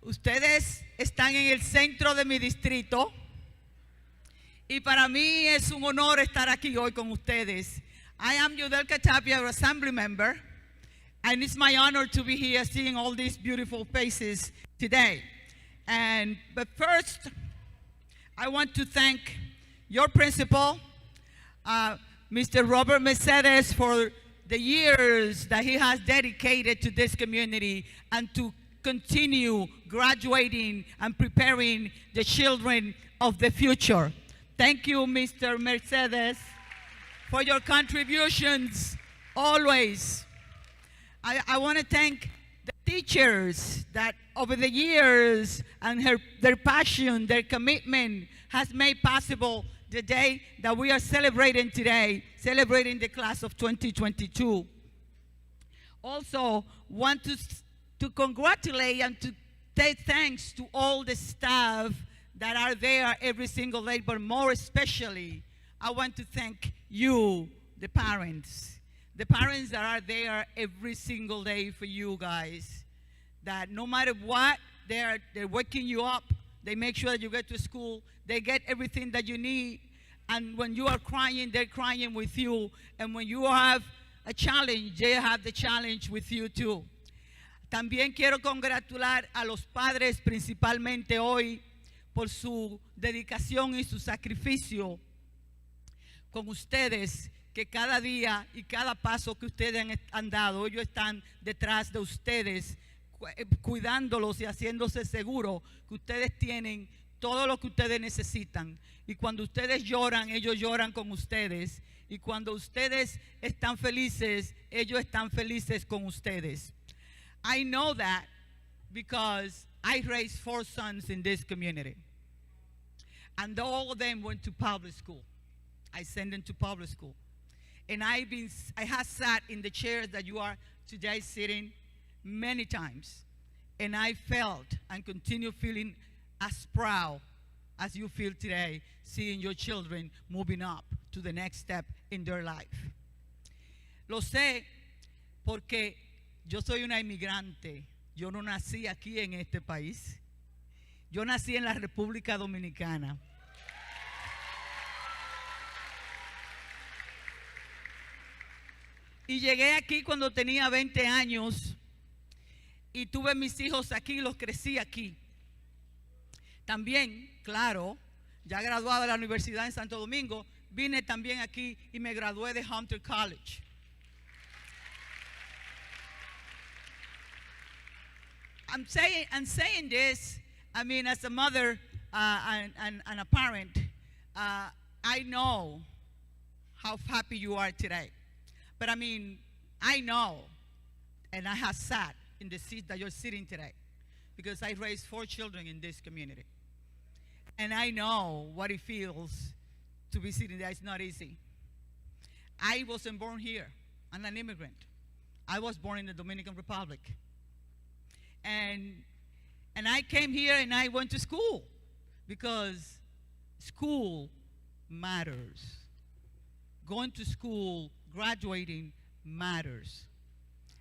Ustedes están en el centro de mi distrito y para mí es un honor estar aquí hoy con ustedes. I am Yudelka Tapia, your assembly member, and it's my honor to be here seeing all these beautiful faces today. But first, I want to thank your principal, Mr. Robert Mercedes, for the years that he has dedicated to this community and to continue graduating and preparing the children of the future. Thank you, Mr. Mercedes, for your contributions always. I want to thank the teachers that over the years and their passion, their commitment has made possible the day that we are celebrating today, celebrating the class of 2022. Also, want to congratulate and to say thanks to all the staff that are there every single day, but more especially, I want to thank you, the parents that are there every single day for you guys, that no matter what, they're waking you up, they make sure that you get to school, they get everything that you need, and when you are crying, they're crying with you, and when you have a challenge, they have the challenge with you too. También quiero congratular a los padres principalmente hoy por su dedicación y su sacrificio con ustedes, que cada día y cada paso que ustedes han dado, ellos están detrás de ustedes, cuidándolos y haciéndose seguro que ustedes tienen todo lo que ustedes necesitan. Y cuando ustedes lloran, ellos lloran con ustedes. Y cuando ustedes están felices, ellos están felices con ustedes. I know that because I raised 4 sons in this community. And all of them went to public school. I sent them to public school. And I have sat in the chairs that you are today sitting many times. And I felt and continue feeling as proud as you feel today, seeing your children moving up to the next step in their life. Lo sé porque yo soy una inmigrante. Yo no nací aquí en este país. Yo nací en la República Dominicana. Y llegué aquí cuando tenía 20 años y tuve mis hijos aquí, los crecí aquí. También, claro, ya graduado de la Universidad en Santo Domingo, vine también aquí y me gradué de Hunter College. I'm saying this, I mean, as a mother and a parent, I know how happy you are today. But I mean, I know, and I have sat in the seat that you're sitting today, because I raised 4 children in this community. And I know what it feels to be sitting there. It's not easy. I wasn't born here. I'm an immigrant. I was born in the Dominican Republic. And I came here and I went to school, because school matters. Going to school, graduating matters.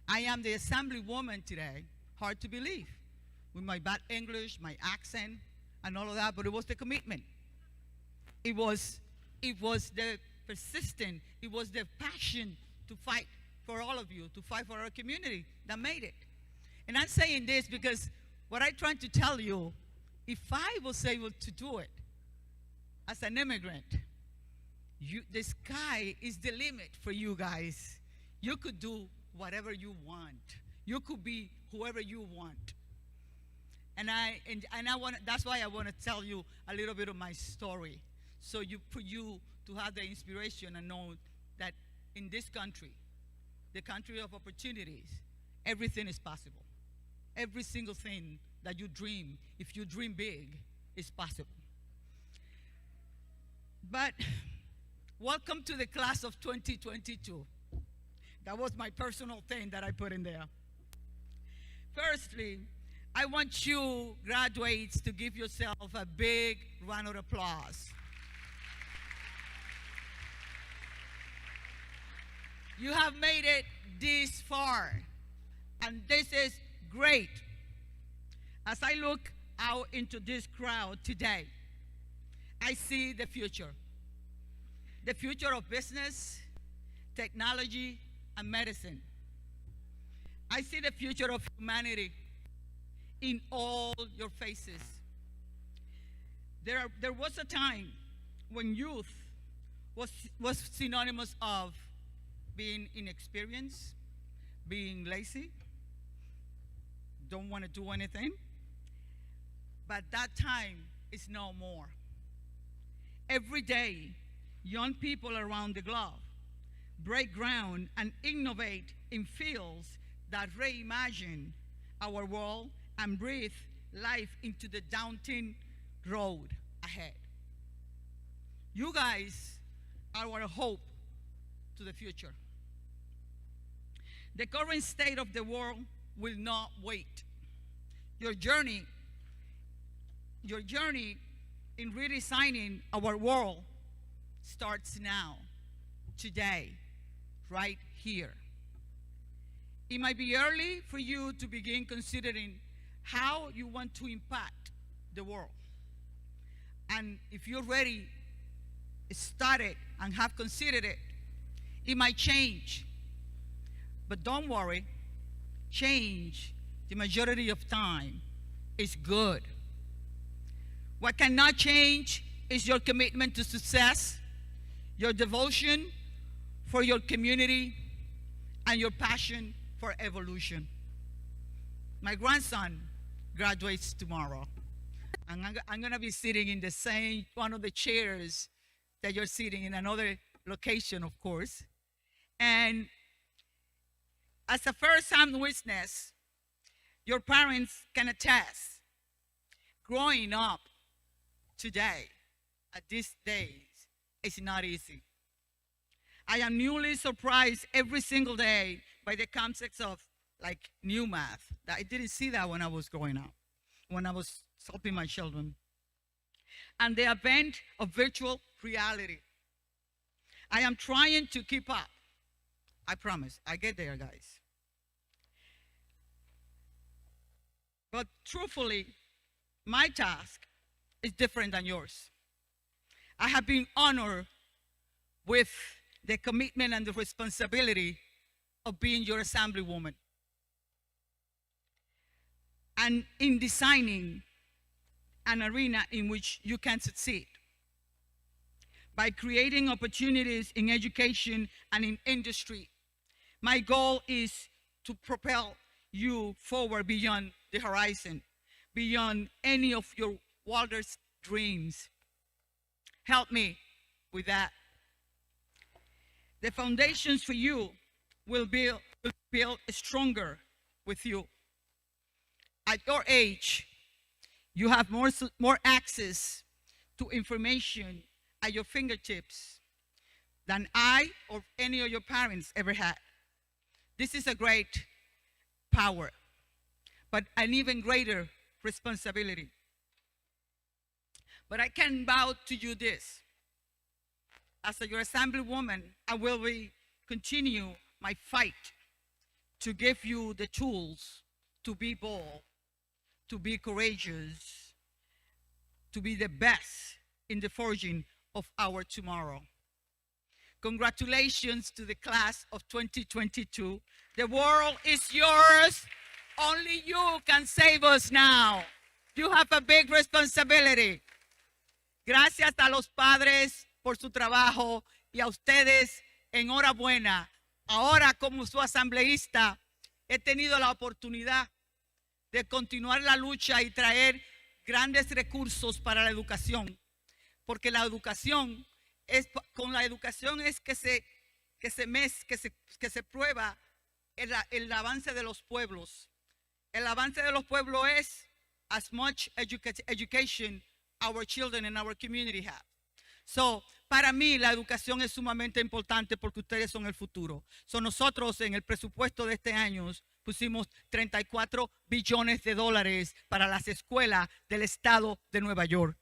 I am the assemblywoman today, hard to believe, with my bad English, my accent, and all of that, but it was the commitment. It was the persistence, it was the passion to fight for all of you, to fight for our community that made it. And I'm saying this because what I'm trying to tell you, if I was able to do it as an immigrant, the sky is the limit for you guys. You could do whatever you want. You could be whoever you want. And I want, that's why I want to tell you a little bit of my story, so for you to have the inspiration and know that in this country, the country of opportunities, everything is possible. Every single thing that you dream, if you dream big, is possible. But welcome to the class of 2022. That was my personal thing that I put in there. Firstly, I want you graduates to give yourself a big round of applause. You have made it this far, and this is great. As I look out into this crowd today, I see the future. The future of business, technology, and medicine. I see the future of humanity in all your faces. There was a time when youth was synonymous of being inexperienced, being lazy, don't want to do anything. But that time is no more. Every day, young people around the globe break ground and innovate in fields that reimagine our world and breathe life into the daunting road ahead. You guys are our hope to the future. The current state of the world will not wait. Your journey in redesigning our world starts now, today, right here. It might be early for you to begin considering how you want to impact the world. And if you're ready, started, and have considered it, it might change. But don't worry, change the majority of time is good. What cannot change is your commitment to success, your devotion for your community, and your passion for evolution. My grandson graduates tomorrow. And I'm gonna be sitting in the same, one of the chairs that you're sitting in, another location, of course. And as a first-hand witness, your parents can attest, growing up today, at these days, is not easy. I am newly surprised every single day by the concepts of like new math. I didn't see that when I was growing up, when I was helping my children. And the advent of virtual reality. I am trying to keep up. I promise, I get there, guys. But truthfully, my task is different than yours. I have been honored with the commitment and the responsibility of being your assemblywoman. And in designing an arena in which you can succeed. By creating opportunities in education and in industry, my goal is to propel you forward beyond the horizon, beyond any of your wildest dreams. Help me with that. The foundations for you will build stronger with you. At your age, you have more access to information at your fingertips than I or any of your parents ever had. This is a great power, but an even greater responsibility. But I can vow to you this. As your assemblywoman, I will continue my fight to give you the tools to be bold, to be courageous, to be the best in the forging of our tomorrow. Congratulations to the class of 2022. The world is yours. Only you can save us now. You have a big responsibility. Gracias a los padres por su trabajo y a ustedes, enhorabuena. Ahora, como su asambleísta, he tenido la oportunidad de continuar la lucha y traer grandes recursos para la educación, porque la educación con la educación es que se prueba el avance de los pueblos. El avance de los pueblos es as much education our children and our community have. So, para mí la educación es sumamente importante porque ustedes son el futuro. So, nosotros en el presupuesto de este año pusimos 34 billones de dólares para las escuelas del estado de Nueva York.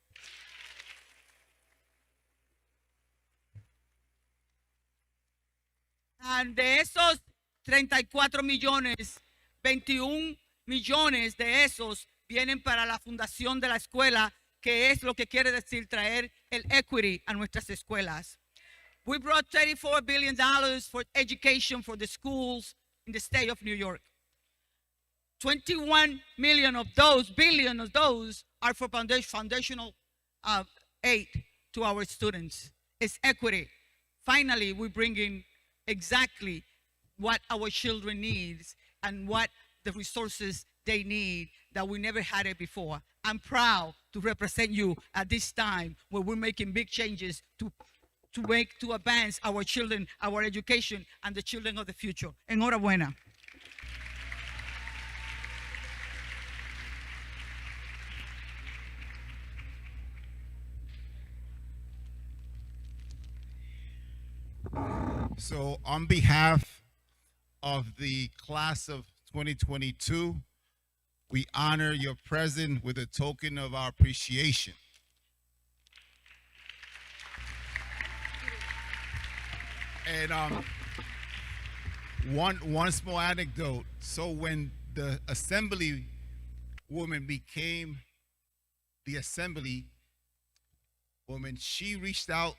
Y de esos 34 millones, 21 millones de esos vienen para la fundación de la escuela, que es lo que quiere decir traer el equity a nuestras escuelas. We brought $34 billion for education for the schools in the state of New York. 21 billion of those are for foundational aid to our students. It's equity. Finally, we bring in exactly what our children need and what the resources they need that we never had it before. I'm proud to represent you at this time where we're making big changes to advance our children, our education, and the children of the future. Enhorabuena. So, on behalf of the class of 2022, we honor your presence with a token of our appreciation. And one small anecdote. So when the assembly woman became the assembly woman, she reached out.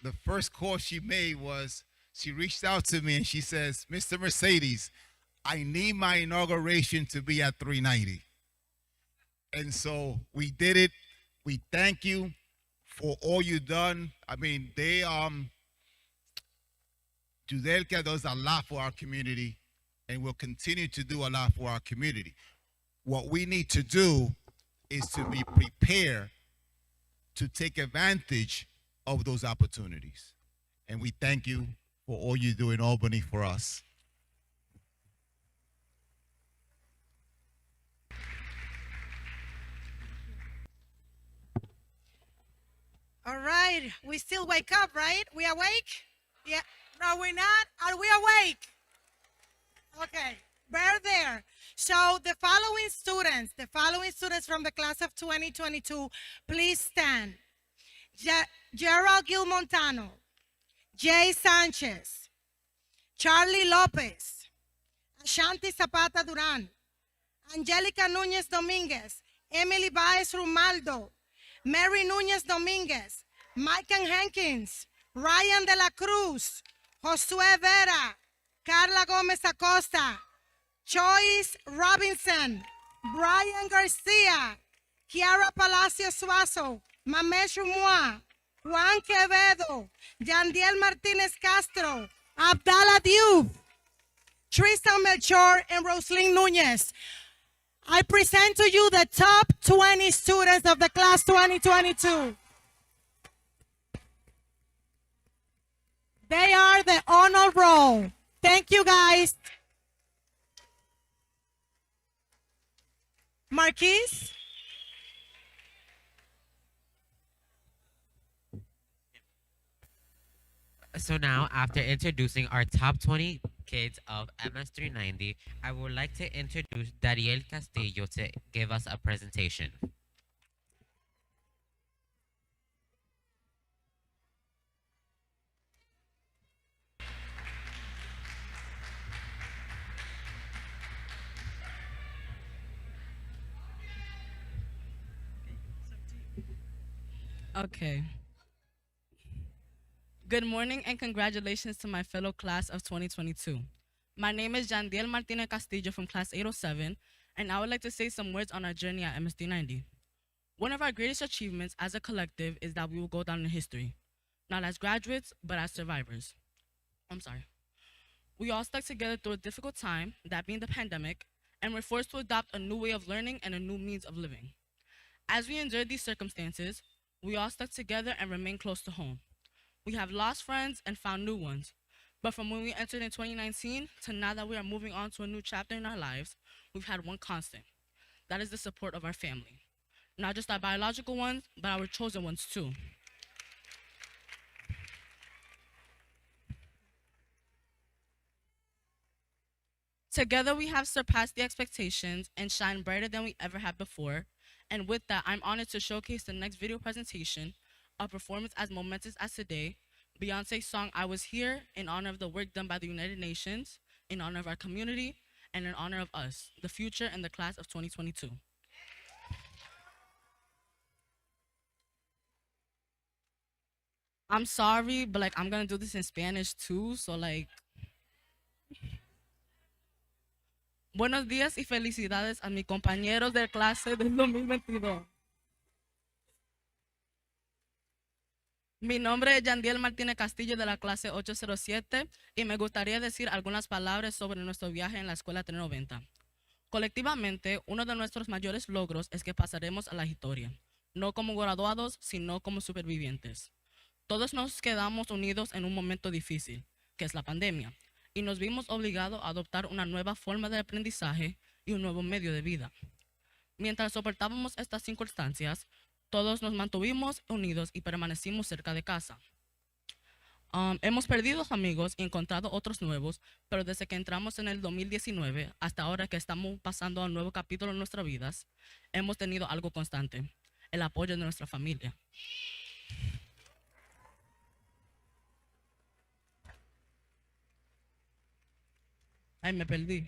The first call she made was she reached out to me and she says, "Mr. Mercedes, I need my inauguration to be at 390." And so we did it. We thank you for all you've done. I mean, Judelka does a lot for our community and will continue to do a lot for our community. What we need to do is to be prepared to take advantage of those opportunities. And we thank you for all you do in Albany for us. All right, we still wake up, right? We awake? Yeah. No, we're not. Are we awake? Okay, bear there. So the following students from the class of 2022, please stand. Gerald Gilmontano, Jay Sanchez, Charlie Lopez, Ashanti Zapata Duran, Angelica Núñez Dominguez, Emily Baez Rumaldo, Mary Núñez Dominguez, Michael Hankins, Ryan de la Cruz, Josué Vera, Carla Gómez Acosta, Joyce Robinson, Brian Garcia, Kiara Palacios Suazo, Mamesh Rumua, Juan Quevedo, Yandiel Martinez Castro, Abdallah Diouf, Tristan Melchor, and Roslyn Núñez. I present to you the top 20 students of the class 2022. They are the honor roll. Thank you, guys. Marquise? So now, after introducing our top 20 kids of MS390, I would like to introduce Dariel Castillo to give us a presentation. Okay. Good morning and congratulations to my fellow class of 2022. My name is Jandiel Martinez Castillo from class 807, and I would like to say some words on our journey at MSD90. One of our greatest achievements as a collective is that we will go down in history, not as graduates, but as survivors. We all stuck together through a difficult time, that being the pandemic, and were forced to adopt a new way of learning and a new means of living. As we endured these circumstances, we all stuck together and remained close to home. We have lost friends and found new ones, but from when we entered in 2019 to now that we are moving on to a new chapter in our lives, we've had one constant. That is the support of our family. Not just our biological ones, but our chosen ones too. Together we have surpassed the expectations and shined brighter than we ever have before. And with that, I'm honored to showcase the next video presentation, a performance as momentous as today, Beyonce's song I Was Here, in honor of the work done by the United Nations, in honor of our community, and in honor of us, the future and the class of 2022. I'm sorry, but I'm gonna do this in Spanish too, so Buenos días y felicidades a mis compañeros de clase del 2022. Mi nombre es Yandiel Martínez Castillo de la clase 807 y me gustaría decir algunas palabras sobre nuestro viaje en la escuela 390. Colectivamente, uno de nuestros mayores logros es que pasaremos a la historia, no como graduados, sino como supervivientes. Todos nos quedamos unidos en un momento difícil, que es la pandemia, y nos vimos obligados a adoptar una nueva forma de aprendizaje y un nuevo medio de vida. Mientras soportábamos estas circunstancias, todos nos mantuvimos unidos y permanecimos cerca de casa. Hemos perdido amigos y encontrado otros nuevos, pero desde que entramos en el 2019 hasta ahora que estamos pasando a un nuevo capítulo en nuestras vidas, hemos tenido algo constante, el apoyo de nuestra familia. Ay, me perdí.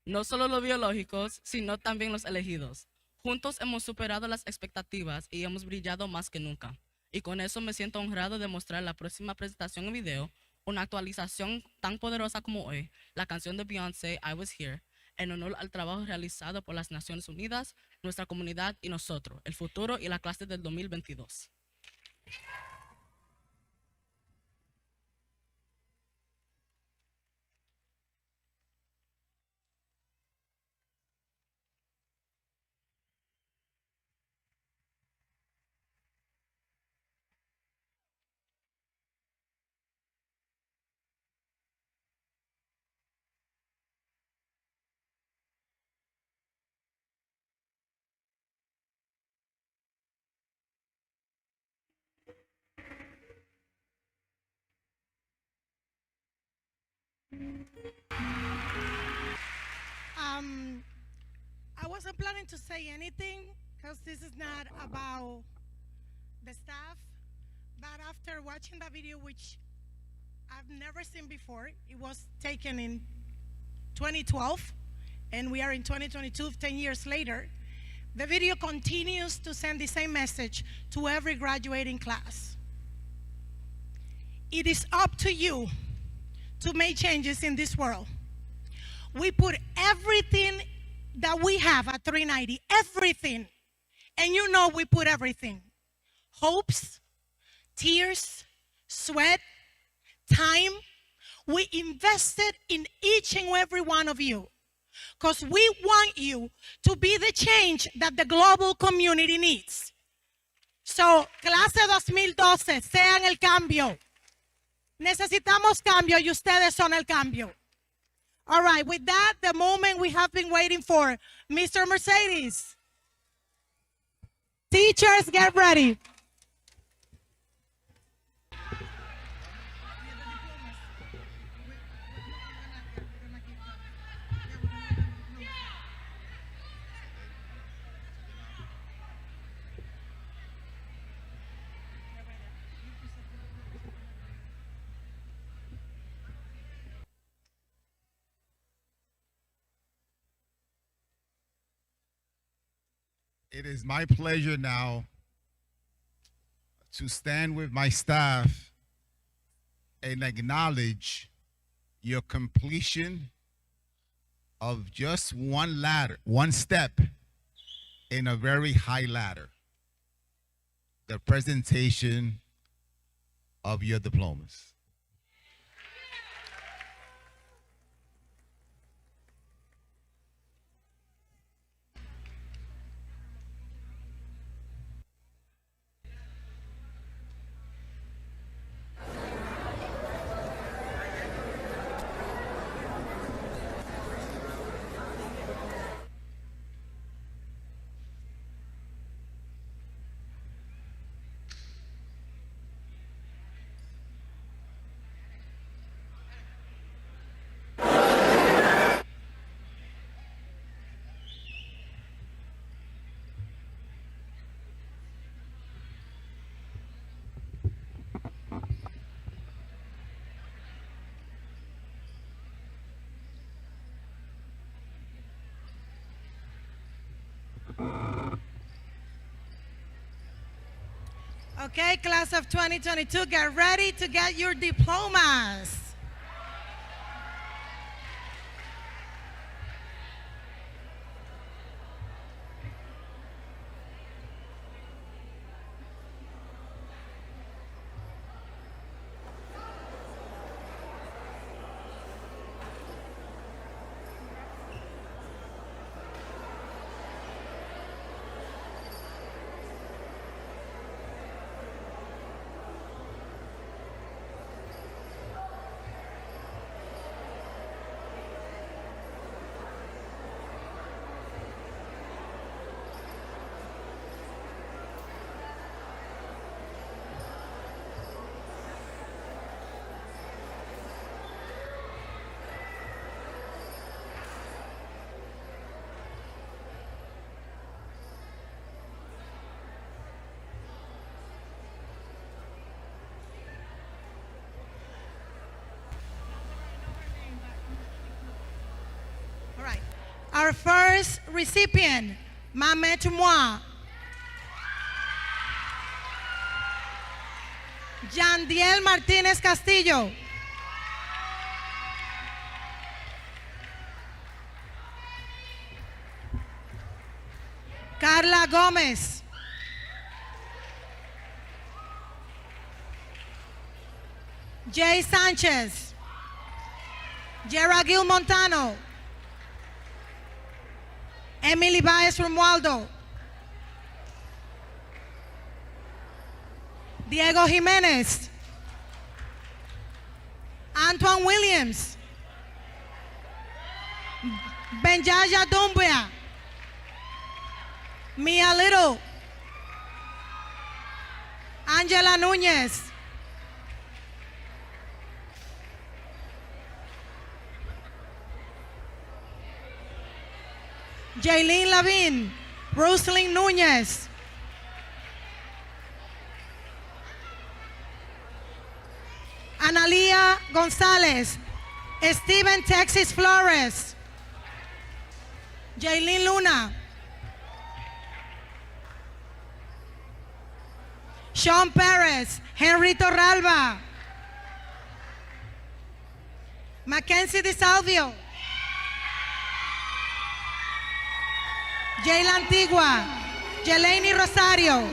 No solo los biológicos, sino también los elegidos. Juntos hemos superado las expectativas y hemos brillado más que nunca. Y con eso me siento honrado de mostrar la próxima presentación en video, una actualización tan poderosa como hoy, la canción de Beyoncé, I Was Here, en honor al trabajo realizado por las Naciones Unidas, nuestra comunidad y nosotros, el futuro y la clase del 2022. I wasn't planning to say anything because this is not about the staff, but after watching the video, which I've never seen before, it was taken in 2012, and we are in 2022, 10 years later. The video continues to send the same message to every graduating class. It is up to you to make changes in this world. We put everything that we have at 390, everything. And you know we put everything. Hopes, tears, sweat, time. We invested in each and every one of you because we want you to be the change that the global community needs. So, clase 2012, sean el cambio. Necesitamos cambio y ustedes son el cambio. All right, with that, the moment we have been waiting for, Mr. Mercedes. Teachers, get ready. It is my pleasure now to stand with my staff and acknowledge your completion of just one ladder, one step in a very high ladder, the presentation of your diplomas. Okay, class of 2022, get ready to get your diplomas. Our first recipient, Mamet Moi. Yandiel Martinez Castillo. Carla Gómez. Jay Sánchez. Gerard Gil Montano. Emily Baez Romualdo. Diego Jimenez. Antoine Williams. Benjaya Dumbia. Mia Little. Angela Núñez. Jaylene Lavin. Rosalind Núñez. Analia González. Steven Texas Flores. Jaylene Luna. Sean Perez. Henry Torralba. Mackenzie DeSalvio. Jayla Antigua. Jelani Rosario.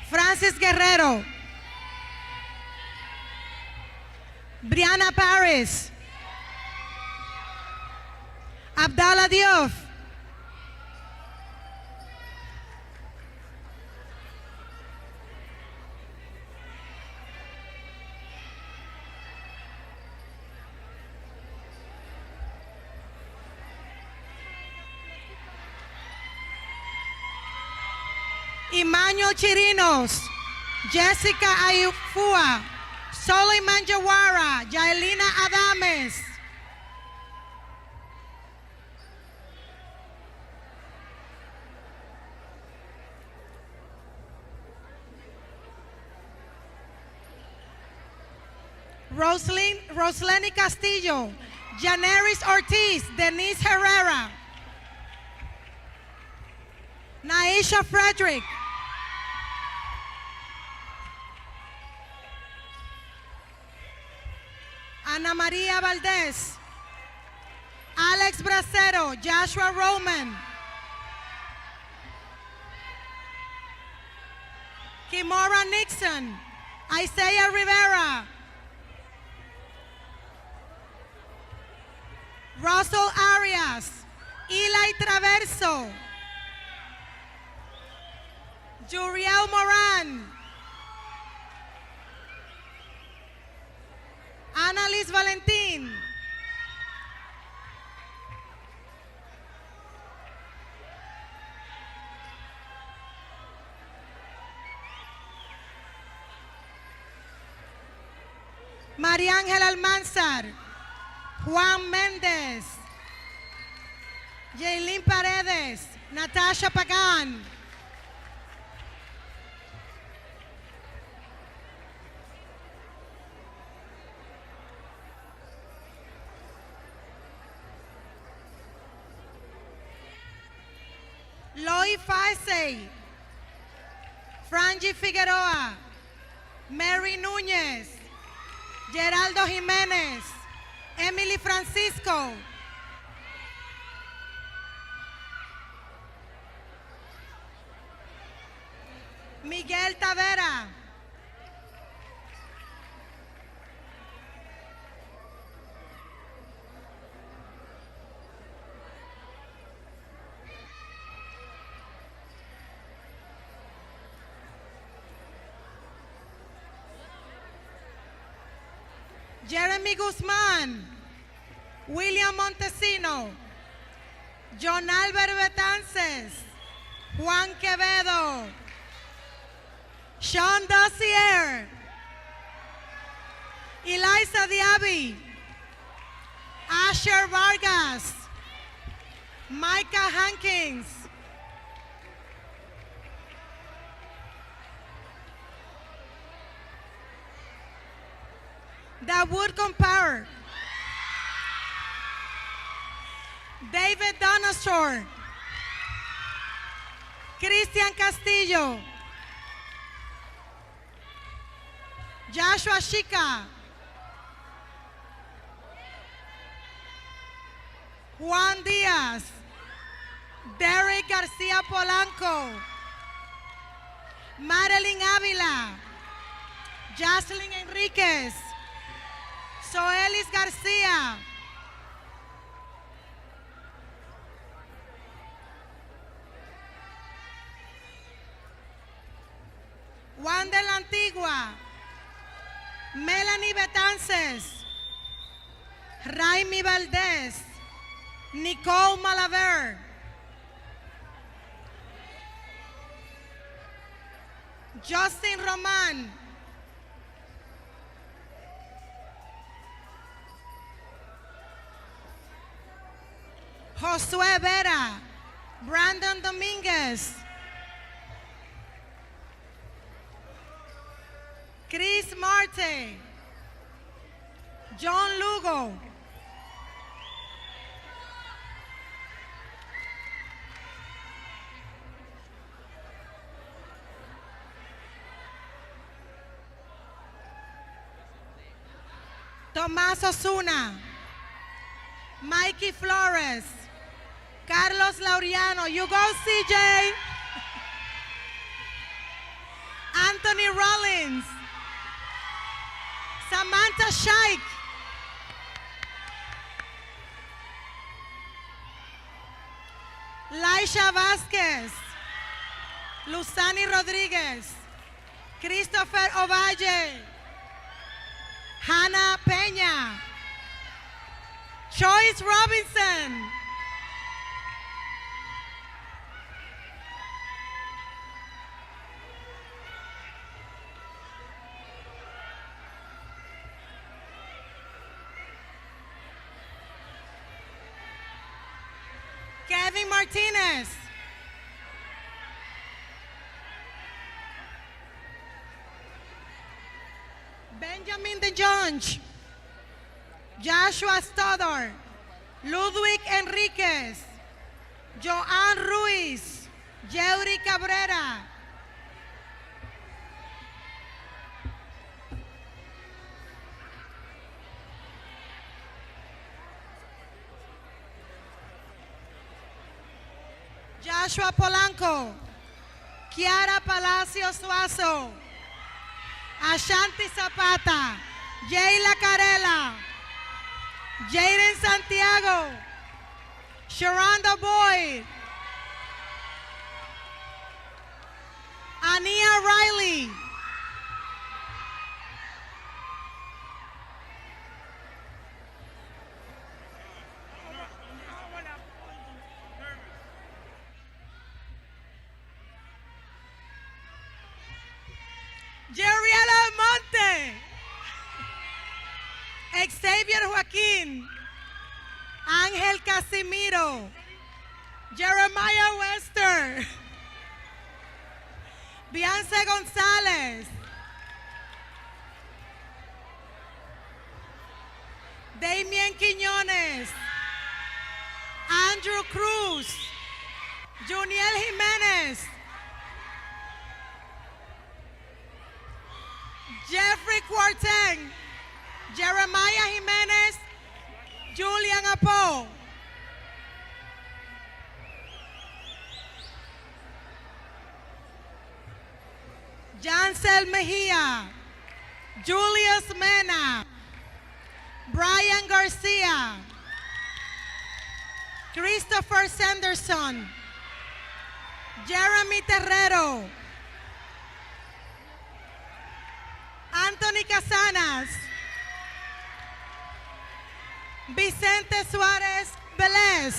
Francis Guerrero. Brianna Paris. Abdallah Diouf. Emmanuel Chirinos. Jessica Ayufua. Soliman Jawara. Jailina Adames. Rosleni Castillo. Janeris Ortiz. Denise Herrera. Naisha Frederick. Ana Maria Valdez. Alex Bracero. Joshua Roman. Kimora Nixon. Isaiah Rivera. Russell Arias. Eli Traverso. Juriel Moran. Annalise Valentin. María Ángela Almanzar. Juan Méndez. Jaylin Paredes. Natasha Pagan. Loy Fasey. Frangie Figueroa. Mary Núñez. Geraldo Jiménez. Emily Francisco. Miguel Tavera. Jeremy Guzmán. William Montesino. John Albert Betances. Juan Quevedo. Sean Dossier. Eliza Diaby. Asher Vargas. Micah Hankins. that would compare. David Donostor, Christian Castillo, Joshua Shika, Juan Diaz, Derek Garcia Polanco, Madeline Avila, Jocelyn Enriquez, Soelis Garcia, Juan de la Antigua, Melanie Betances, Raimi Valdez, Nicole Malaver, Justin Roman, Josué Vera, Brandon Dominguez, Chris Marte, John Lugo, Tomás Osuna, Mikey Flores, Carlos Laureano, you go CJ, Anthony Rollins, Samantha Shaik, Laisha Vázquez, Luzani Rodríguez, Christopher Ovalle, Hannah Peña, Joyce Robinson, Kevin Martinez, Benjamin DeJonge, Joshua Stoddard, Ludwig Enriquez, Joan Ruiz, Yeuri Cabrera, Joshua Polanco, Kiara Palacio Suazo, Ashanti Zapata, Jayla Carela, Jaden Santiago, Sharonda Boyd, Ania Riley, Jerriela Monte, Xavier Joaquín, Ángel Casimiro, Jeremiah Wester, Bianca González, Damien Quiñones, Andrew Cruz, Juniel Jiménez, Jeffrey Quarteng, Jeremiah Jimenez, Julian Apo, Jancel Mejia, Julius Mena, Brian Garcia, Christopher Sanderson, Jeremy Terrero, Anthony Casanas, Vicente Suárez Vélez,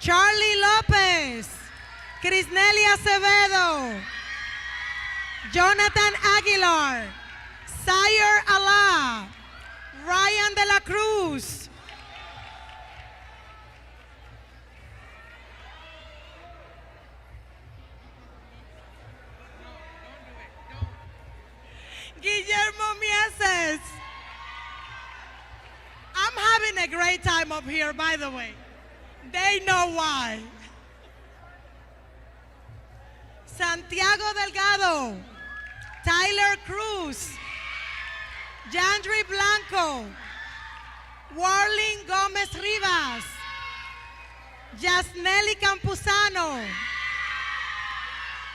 Charlie López, Crisnelli Acevedo, Jonathan Aguilar, Sire Allah, Ryan de la Cruz, a great time up here, by the way. They know why. Santiago Delgado, Tyler Cruz, Jandri Blanco, Warling Gomez Rivas, Yasneli Campuzano,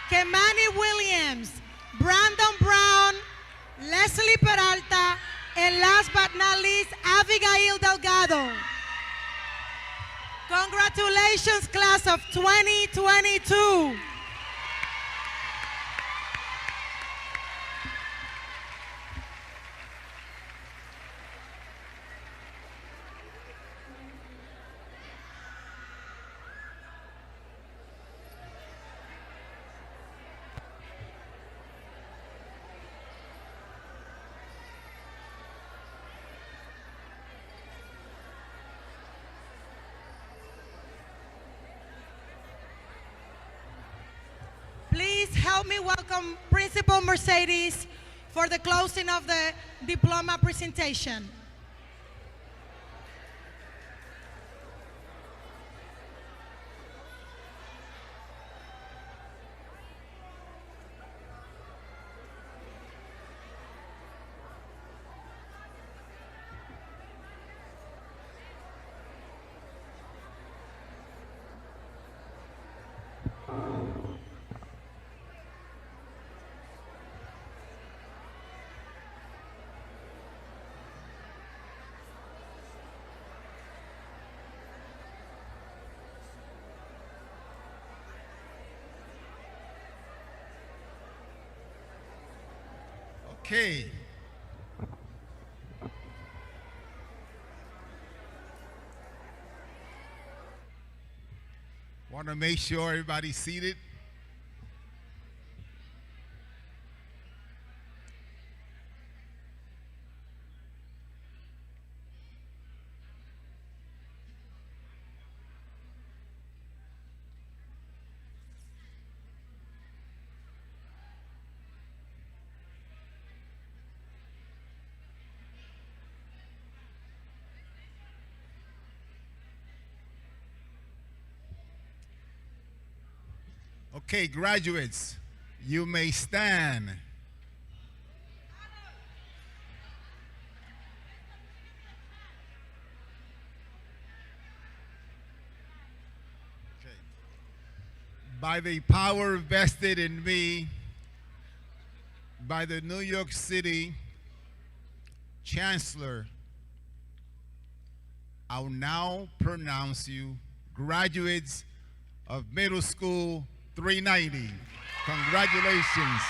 Kemani Williams, Brandon Brown, Leslie Peralta, and last but not least, Abigail Delgado. Congratulations, class of 2022. Please help me welcome Principal Mercedes for the closing of the diploma presentation. Okay. Want to make sure everybody's seated. Okay, graduates, you may stand. Okay. By the power vested in me by the New York City Chancellor, I'll now pronounce you graduates of Middle School 390. Congratulations.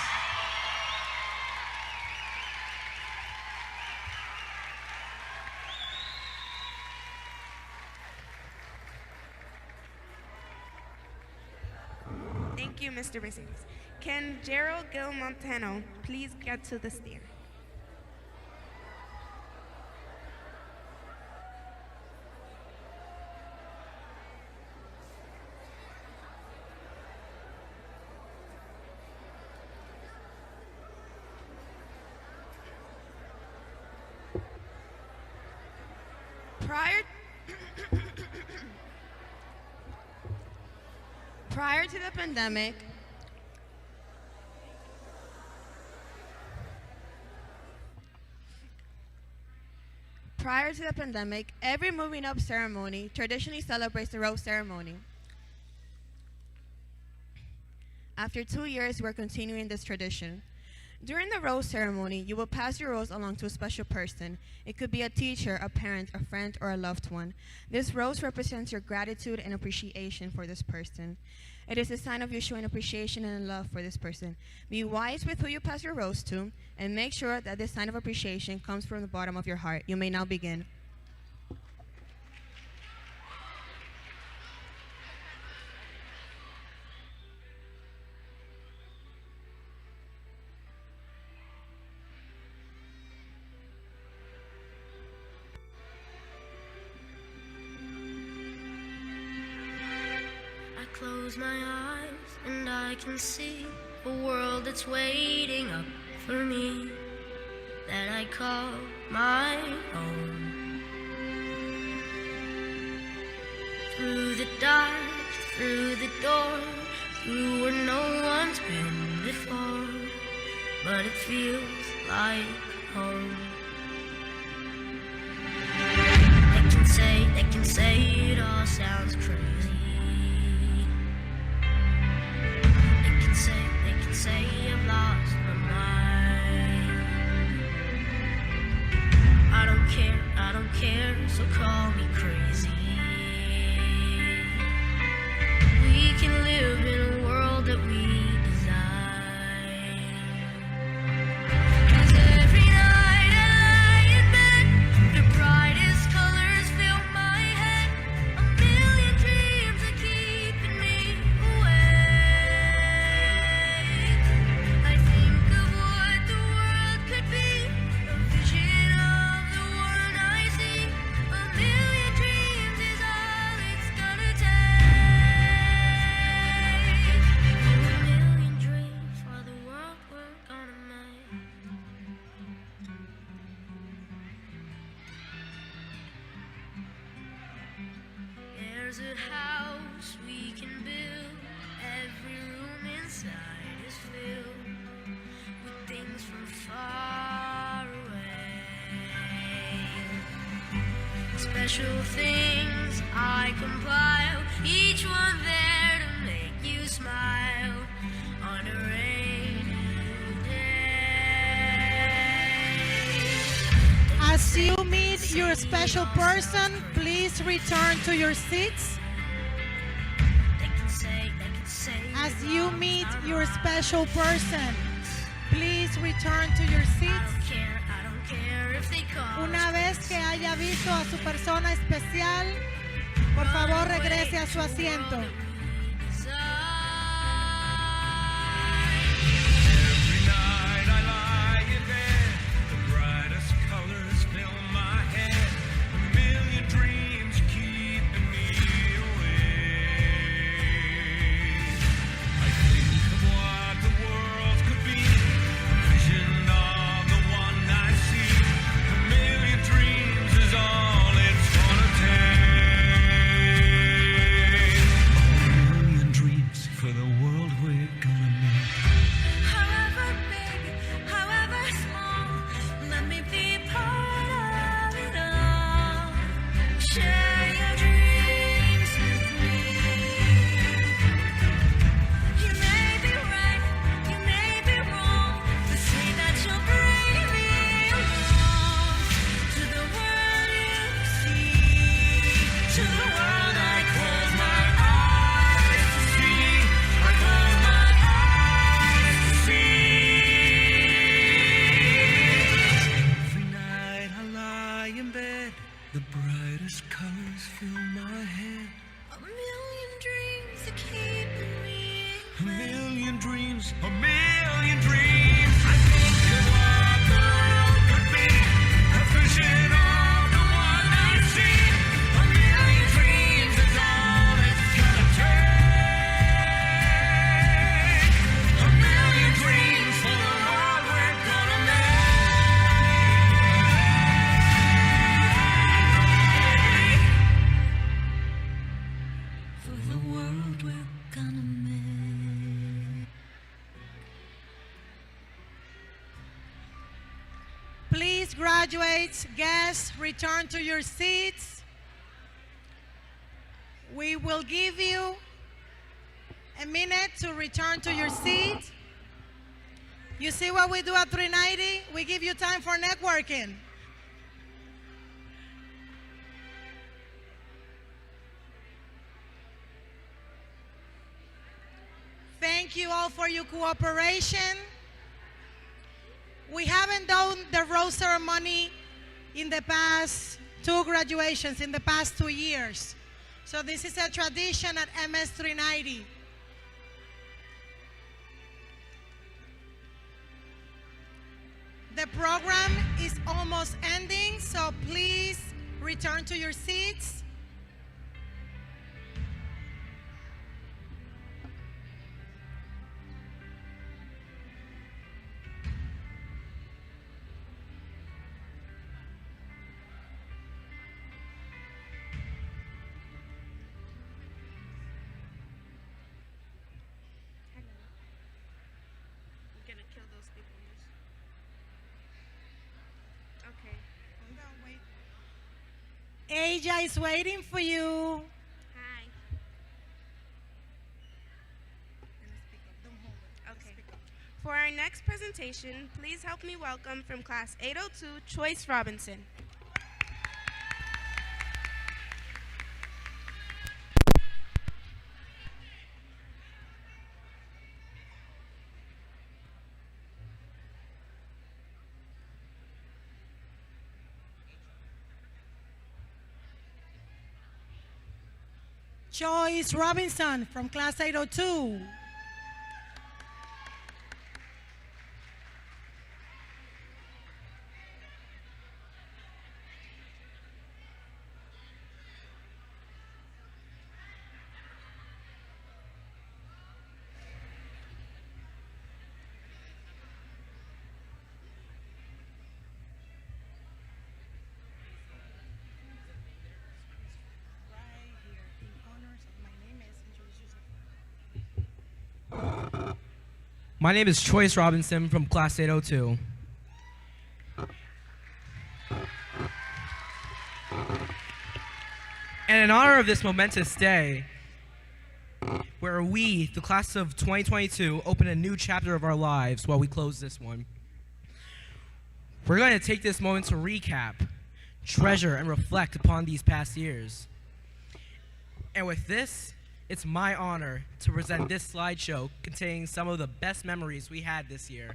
Thank you, Mr. Mercedes. Can Gerald Gil Montano please get to the stand? Prior to the pandemic, every moving up ceremony traditionally celebrates the rose ceremony. After 2 years, we're continuing this tradition. During the rose ceremony, you will pass your rose along to a special person. It could be a teacher, a parent, a friend, or a loved one. This rose represents your gratitude and appreciation for this person. It is a sign of you showing appreciation and love for this person. Be wise with who you pass your rose to, and make sure that this sign of appreciation comes from the bottom of your heart. You may now begin. Close my eyes and I can see a world that's waiting up for me, that I call my own. through the dark, through the door, through where no one's been before, but it feels like home. They can say it all sounds crazy. They can say I've lost my mind. I don't care, so call me crazy. We can live in a world that we design. 'Cause every night I lie in bed, the brightest colors fill my head. A million dreams are keeping me awake. I think of what the world could be, a vision of the one I see. A million dreams is all it's gonna take. A million dreams for the world we're gonna make. There's a house we can build. Every room inside is filled with things from far away. Special things I compile, each one there to make you smile on a rainy day. As you meet your special person, please return to your seats. As you meet your special person, please return to your seats. Una vez que haya visto a su persona especial, por favor regrese a su asiento. Every night I lie in bed, the brightest colors fill my head. A million dreams keeping me awake. I think of what the world could be, a vision of the one I see. A million dreams is all it's gonna take. A million dreams for the world we're gonna make. However big, however small, let me be part of it all. Share your dreams with me. You may be right, you may be wrong, to say that you'll bring me along to the world you see, to the world I close my eyes to see. I close my eyes to see. Every night I lie in bed, the brightest colors fill my head. A million dreams are keeping me. A million dreams, a million dreams. I think of what the world could be, a vision of the one I see. A million dreams is all it's gonna take. A million dreams for the world we're gonna make. For the world we're gonna make. Please, graduates, guests, return to your seats. We will give you a minute to return to your seat. You see what we do at 390? We give you time for networking. Thank you all for your cooperation. We haven't done the rose ceremony in the past two graduations, in the past 2 years. So this is a tradition at MS 390. The program is almost ending, so please return to your seats. Asia is waiting for you. Hi. Okay. For our next presentation, please help me welcome from class 802, Choice Robinson. Joyce Robinson from class 802. My name is Choice Robinson from Class 802. And in honor of this momentous day, where we, the class of 2022, open a new chapter of our lives while we close this one, we're going to take this moment to recap, treasure, and reflect upon these past years. And with this, it's my honor to present this slideshow containing some of the best memories we had this year.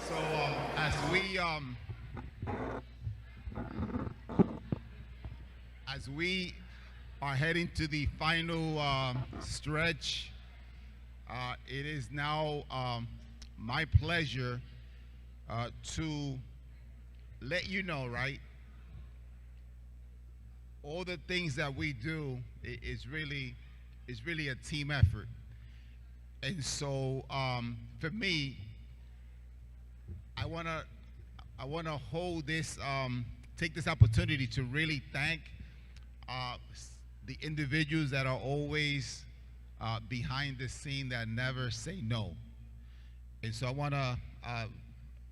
So as we are heading to the final stretch, it is now my pleasure to let you know, right? All the things that we do is really a team effort. And so for me, I wanna hold this, take this opportunity to really thank the individuals that are always behind the scene that never say no. And so I wanna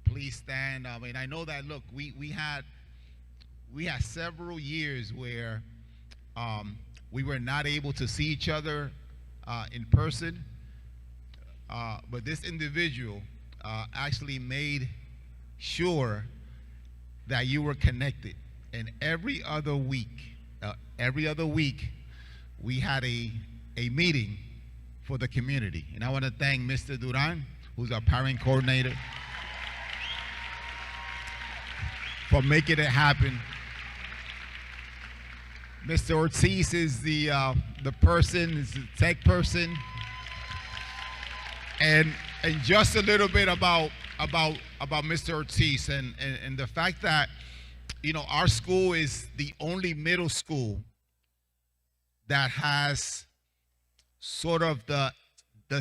please stand. I mean, I know that, look, we had several years where we were not able to see each other in person, but this individual actually made sure that you were connected. And every other week, we had a meeting for the community. And I want to thank Mr. Duran, who's our parent coordinator, for making it happen. Mr. Ortiz is the person, is the tech person. And just a little bit about Mr. Ortiz and the fact that, you know, our school is the only middle school that has sort of the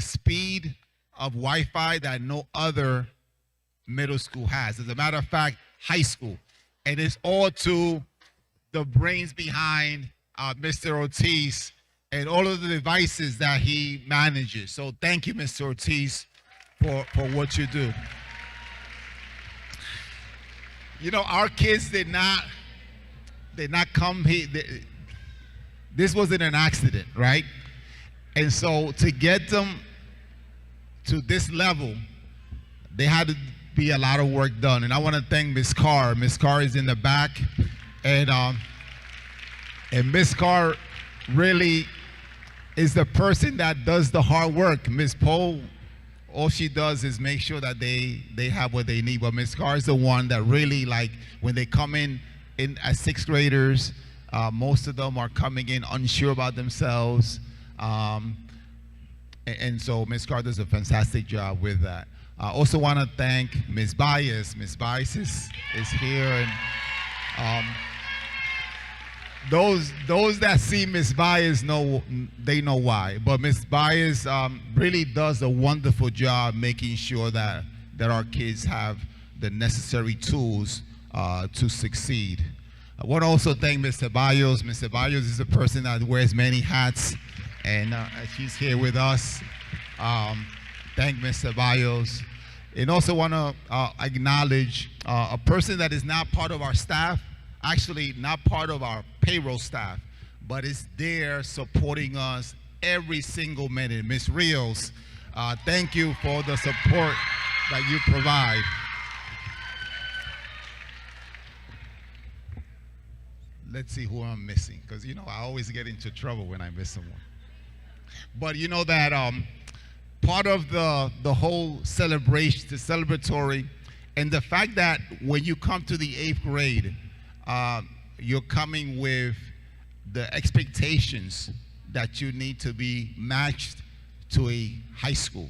speed of Wi-Fi that no other middle school has. As a matter of fact, high school. And it's all to the brains behind Mr. Ortiz and all of the devices that he manages. So thank you, Mr. Ortiz, for what you do. You know, our kids did not come here. This wasn't an accident, right? And so to get them to this level, they had to be a lot of work done. And I want to thank Ms. Carr. Ms. Carr is in the back. And Ms. Carr really is the person that does the hard work. Ms. Poe, all she does is make sure that they have what they need. But Ms. Carr is the one that really, like, when they come in as sixth graders, most of them are coming in unsure about themselves. And so Ms. Carr does a fantastic job with that. I also want to thank Ms. Baez. Ms. Baez is here. And those that see Ms. Baez know why. But Ms. Baez really does a wonderful job making sure that our kids have the necessary tools to succeed. I want to also thank Mr. Ceballos. Mr. Ceballos is a person that wears many hats, and she's here with us. Thank Mr. Ceballos. And also want to acknowledge a person that is not part of our staff, actually not part of our payroll staff, but is there supporting us every single minute. Ms. Rios, thank you for the support that you provide. Let's see who I'm missing, because, you know, I always get into trouble when I miss someone. But you know that part of the whole celebration, the celebratory, and the fact that when you come to the 8th grade, you're coming with the expectations that you need to be matched to a high school.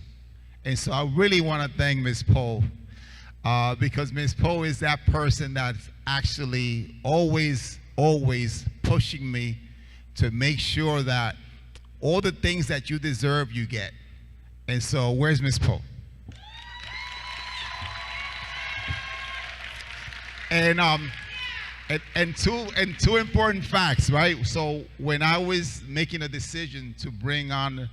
And so I really want to thank Ms. Poe, because Ms. Poe is that person that's actually always pushing me to make sure that all the things that you deserve, you get. And so where's Ms. Poe? And two important facts, right? So when I was making a decision to bring on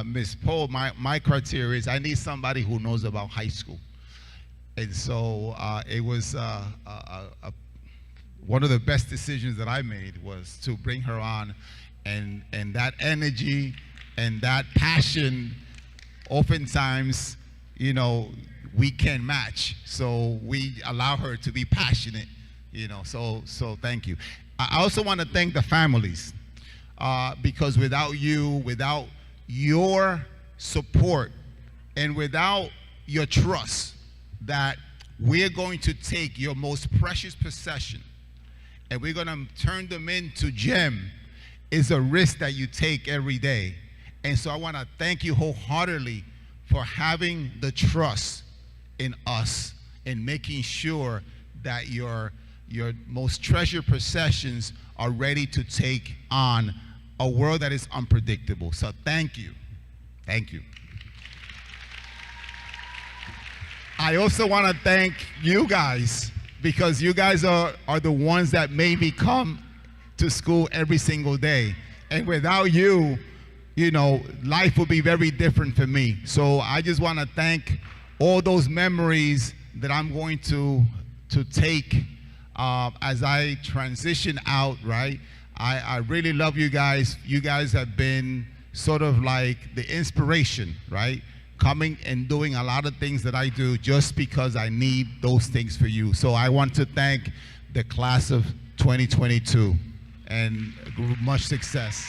Ms. Poe, my criteria is I need somebody who knows about high school. And so it was one of the best decisions that I made was to bring her on, and that energy and that passion, oftentimes, you know, we can match. So we allow her to be passionate, you know, so thank you. I also want to thank the families, because without you, without your support, and without your trust that we're going to take your most precious possession and we're going to turn them into gem. Is a risk that you take every day. And so I want to thank you wholeheartedly for having the trust in us and making sure that your most treasured possessions are ready to take on a world that is unpredictable. So thank you. Thank you. I also want to thank you guys, because you guys are the ones that made me come to school every single day. And without you, you know, life would be very different for me. So I just want to thank all those memories that I'm going to take as I transition out, right? I really love you guys. You guys have been sort of like the inspiration, right? Coming and doing a lot of things that I do just because I need those things for you. So I want to thank the class of 2022 and much success.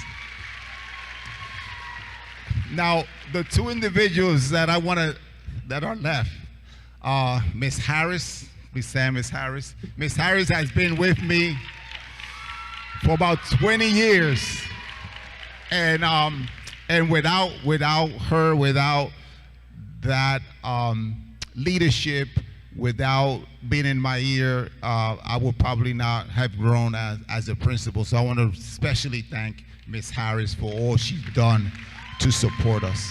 Now, the two individuals that that are left, Miss Harris, please stand, Miss Harris. Miss Harris has been with me for about 20 years, and without her, without that leadership, without being in my ear, I would probably not have grown as a principal. So I want to especially thank Miss Harris for all she's done to support us.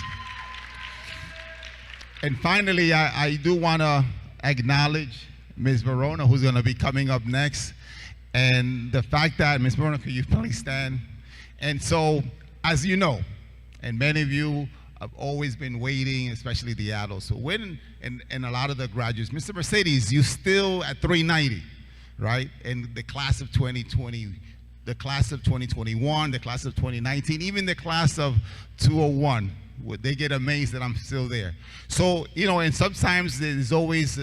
And finally, I do want to acknowledge Ms. Verona, who's going to be coming up next. And the fact that, Ms. Verona, could you please stand? And so, as you know, and many of you have always been waiting, especially the adults. So when, and a lot of the graduates, Mr. Mercedes, you still at 390, right? And the class of 2020, the class of 2021, the class of 2019, even the class of 201, they get amazed that I'm still there. So, you know, and sometimes there's always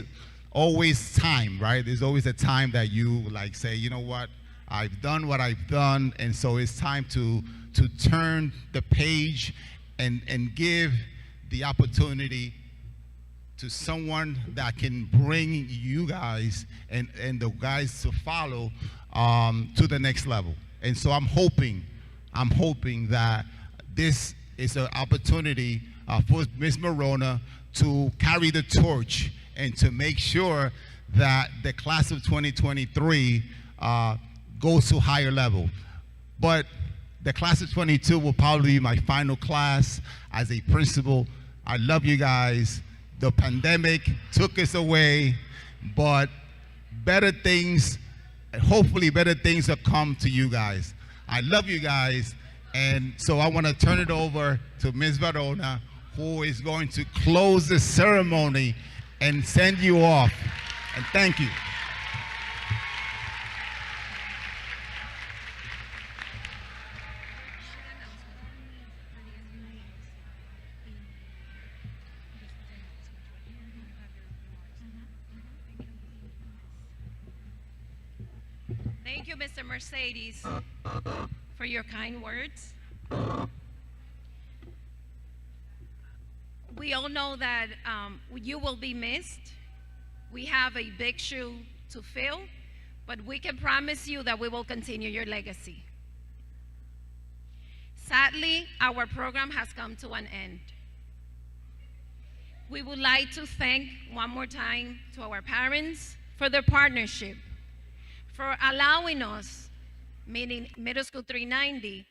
time, right? There's always a time that you like say, you know what, I've done what I've done, and so it's time to turn the page and give the opportunity to someone that can bring you guys and the guys to follow to the next level. And so I'm hoping that this is an opportunity for Ms. Morona to carry the torch and to make sure that the class of 2023 goes to higher level. But the class of 22 will probably be my final class as a principal. I love you guys. The pandemic took us away, but better things, hopefully better things will come to you guys. I love you guys, and so I want to turn it over to Ms. Verona, who is going to close the ceremony and send you off. And thank you. Thank you, Mr. Mercedes, for your kind words. We all know that you will be missed. We have a big shoe to fill, but we can promise you that we will continue your legacy. Sadly, our program has come to an end. We would like to thank one more time to our parents for their partnership, for allowing us, meaning Middle School 390,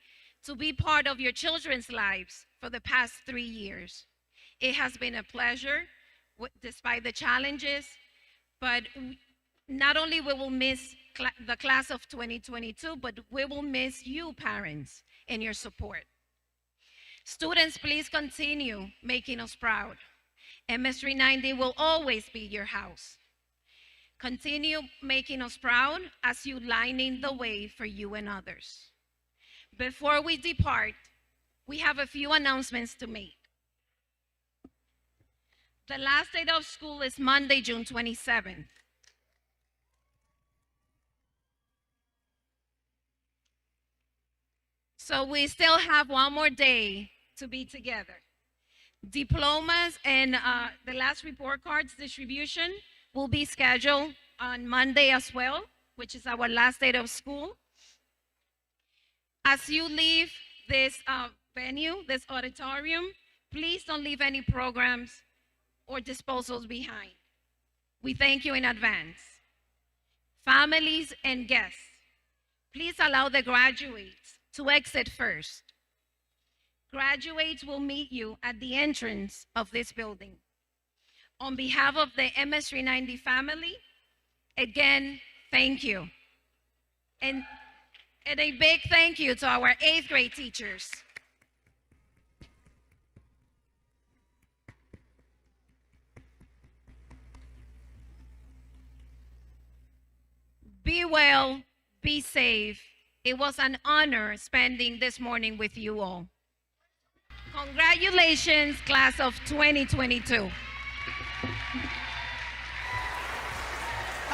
to be part of your children's lives for the past 3 years. It has been a pleasure, despite the challenges, but not only we will miss the class of 2022, but we will miss you, parents, and your support. Students, please continue making us proud. MS 390 will always be your house. Continue making us proud as you lining the way for you and others. Before we depart, we have a few announcements to make. The last day of school is Monday, June 27th. So we still have one more day to be together. Diplomas and the last report cards distribution will be scheduled on Monday as well, which is our last day of school. As you leave this venue, this auditorium, please don't leave any programs or disposals behind. We thank you in advance. Families and guests, please allow the graduates to exit first. Graduates will meet you at the entrance of this building. On behalf of the MS390 family, again, thank you. And a big thank you to our 8th grade teachers. Be well, be safe. It was an honor spending this morning with you all. Congratulations, class of 2022.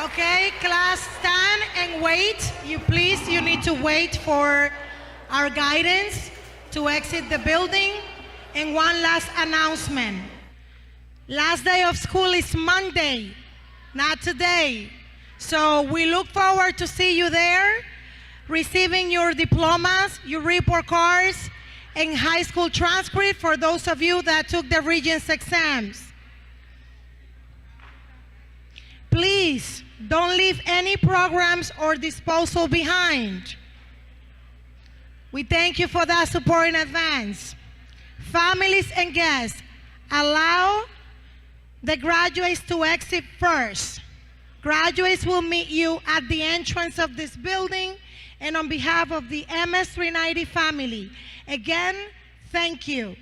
Okay, class, stand and wait. You need to wait for our guidance to exit the building. And one last announcement. Last day of school is Monday, not today. So we look forward to see you there, receiving your diplomas, your report cards, and high school transcript for those of you that took the Regents exams. Please don't leave any programs or disposal behind. We thank you for that support in advance. Families and guests, allow the graduates to exit first. Graduates will meet you at the entrance of this building, and on behalf of the MS390 family, again, thank you.